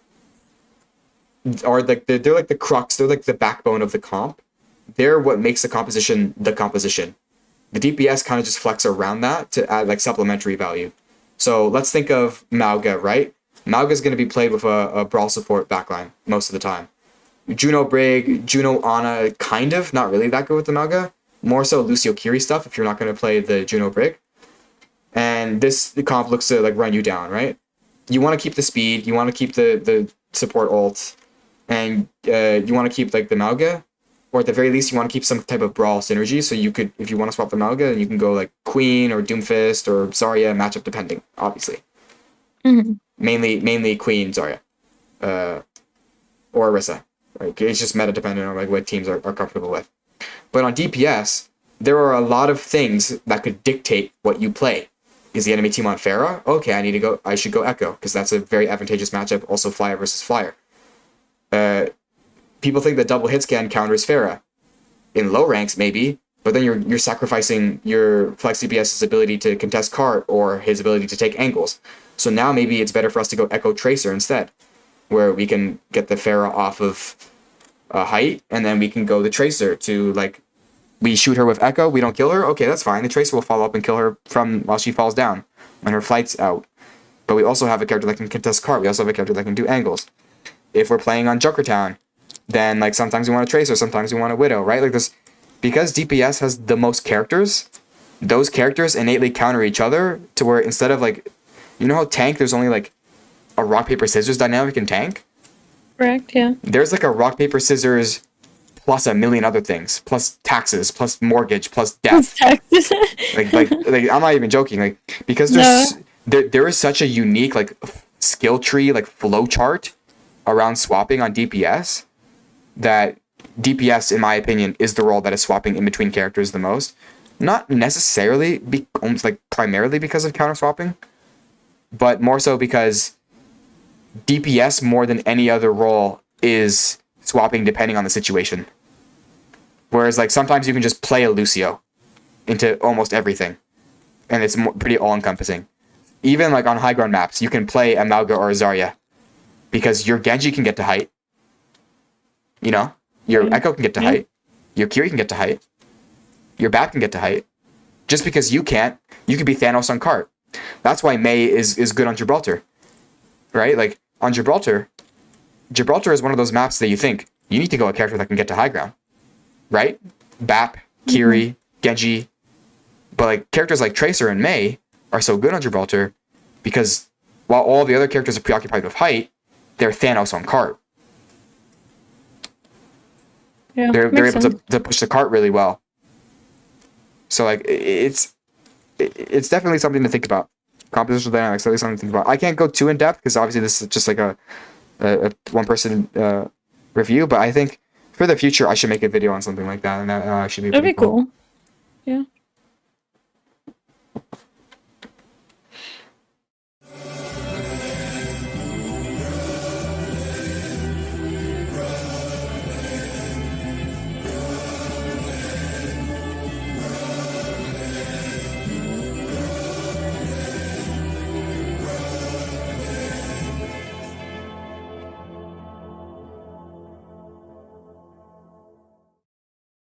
Speaker 1: are like they're like the crux, they're like the backbone of the comp. They're what makes the composition the composition. The DPS kind of just flex around that to add like supplementary value. So let's think of Mauga, right? Mauga is going to be played with a brawl support backline most of the time. Juno Brig, Juno Ana, kind of, not really that good with the Mauga. More so Lucio Kiri stuff if you're not going to play the Juno Brig. And the comp looks to like run you down, right? You want to keep the speed, you want to keep the support ult, and you want to keep like the Mauga, or at the very least you want to keep some type of brawl synergy. So you could, if you want to swap the Mauga, then you can go like Queen or Doomfist or Zarya, matchup depending, obviously.
Speaker 2: Mm-hmm.
Speaker 1: Mainly Queen, Zarya, or Orisa. Like it's just meta dependent on like what teams are comfortable with. But on DPS, there are a lot of things that could dictate what you play. Is the enemy team on Pharah? Okay, I should go Echo, because that's a very advantageous matchup, also Flyer versus Flyer. People think that double hit scan counters Pharah. In low ranks, maybe, but then you're sacrificing your Flex DPS's ability to contest cart or his ability to take angles. So now maybe it's better for us to go Echo Tracer instead, where we can get the Pharah off of height, and then we can go the Tracer to like, we shoot her with Echo, we don't kill her, okay, that's fine. The Tracer will follow up and kill her from while she falls down when her flight's out. But we also have a character that can contest cart. We also have a character that can do angles. If we're playing on Junkertown, then like sometimes we want a Tracer, sometimes we want a Widow, right? Like this, because DPS has the most characters, those characters innately counter each other to where instead of like, you know how tank, there's only like a rock, paper, scissors dynamic in tank?
Speaker 2: Correct, yeah.
Speaker 1: There's like a rock, paper, scissors plus a million other things, plus taxes, plus mortgage, plus death.
Speaker 2: Taxes.
Speaker 1: like I'm not even joking. Like because there is such a unique like skill tree, like flow chart around swapping on DPS that DPS, in my opinion, is the role that is swapping in between characters the most. Not necessarily almost like primarily because of counter swapping, but more so because DPS more than any other role is swapping depending on the situation. Whereas like sometimes you can just play a Lucio into almost everything, and it's pretty all-encompassing. Even like on high ground maps, you can play a Mauga or a Zarya because your Genji can get to height. You know, your Echo can get to height, your Kiri can get to height, your Bat can get to height. Just because you can't, you could be Thanos on cart. That's why Mei is good on Gibraltar, right? Like on Gibraltar is one of those maps that you think you need to go a character that can get to high ground, right? Bap, Kiri, Genji, but like characters like Tracer and Mei are so good on Gibraltar because while all the other characters are preoccupied with height, they're Thanos on cart.
Speaker 2: Yeah,
Speaker 1: They're
Speaker 2: makes
Speaker 1: able
Speaker 2: sense.
Speaker 1: to push the cart really well. So like it's definitely something to think about. Compositional dynamics, definitely something to think about. I can't go too in depth because obviously this is just like a one person review, but I think for the future I should make a video on something like that, and that should be
Speaker 2: That'd
Speaker 1: pretty
Speaker 2: be cool. Yeah.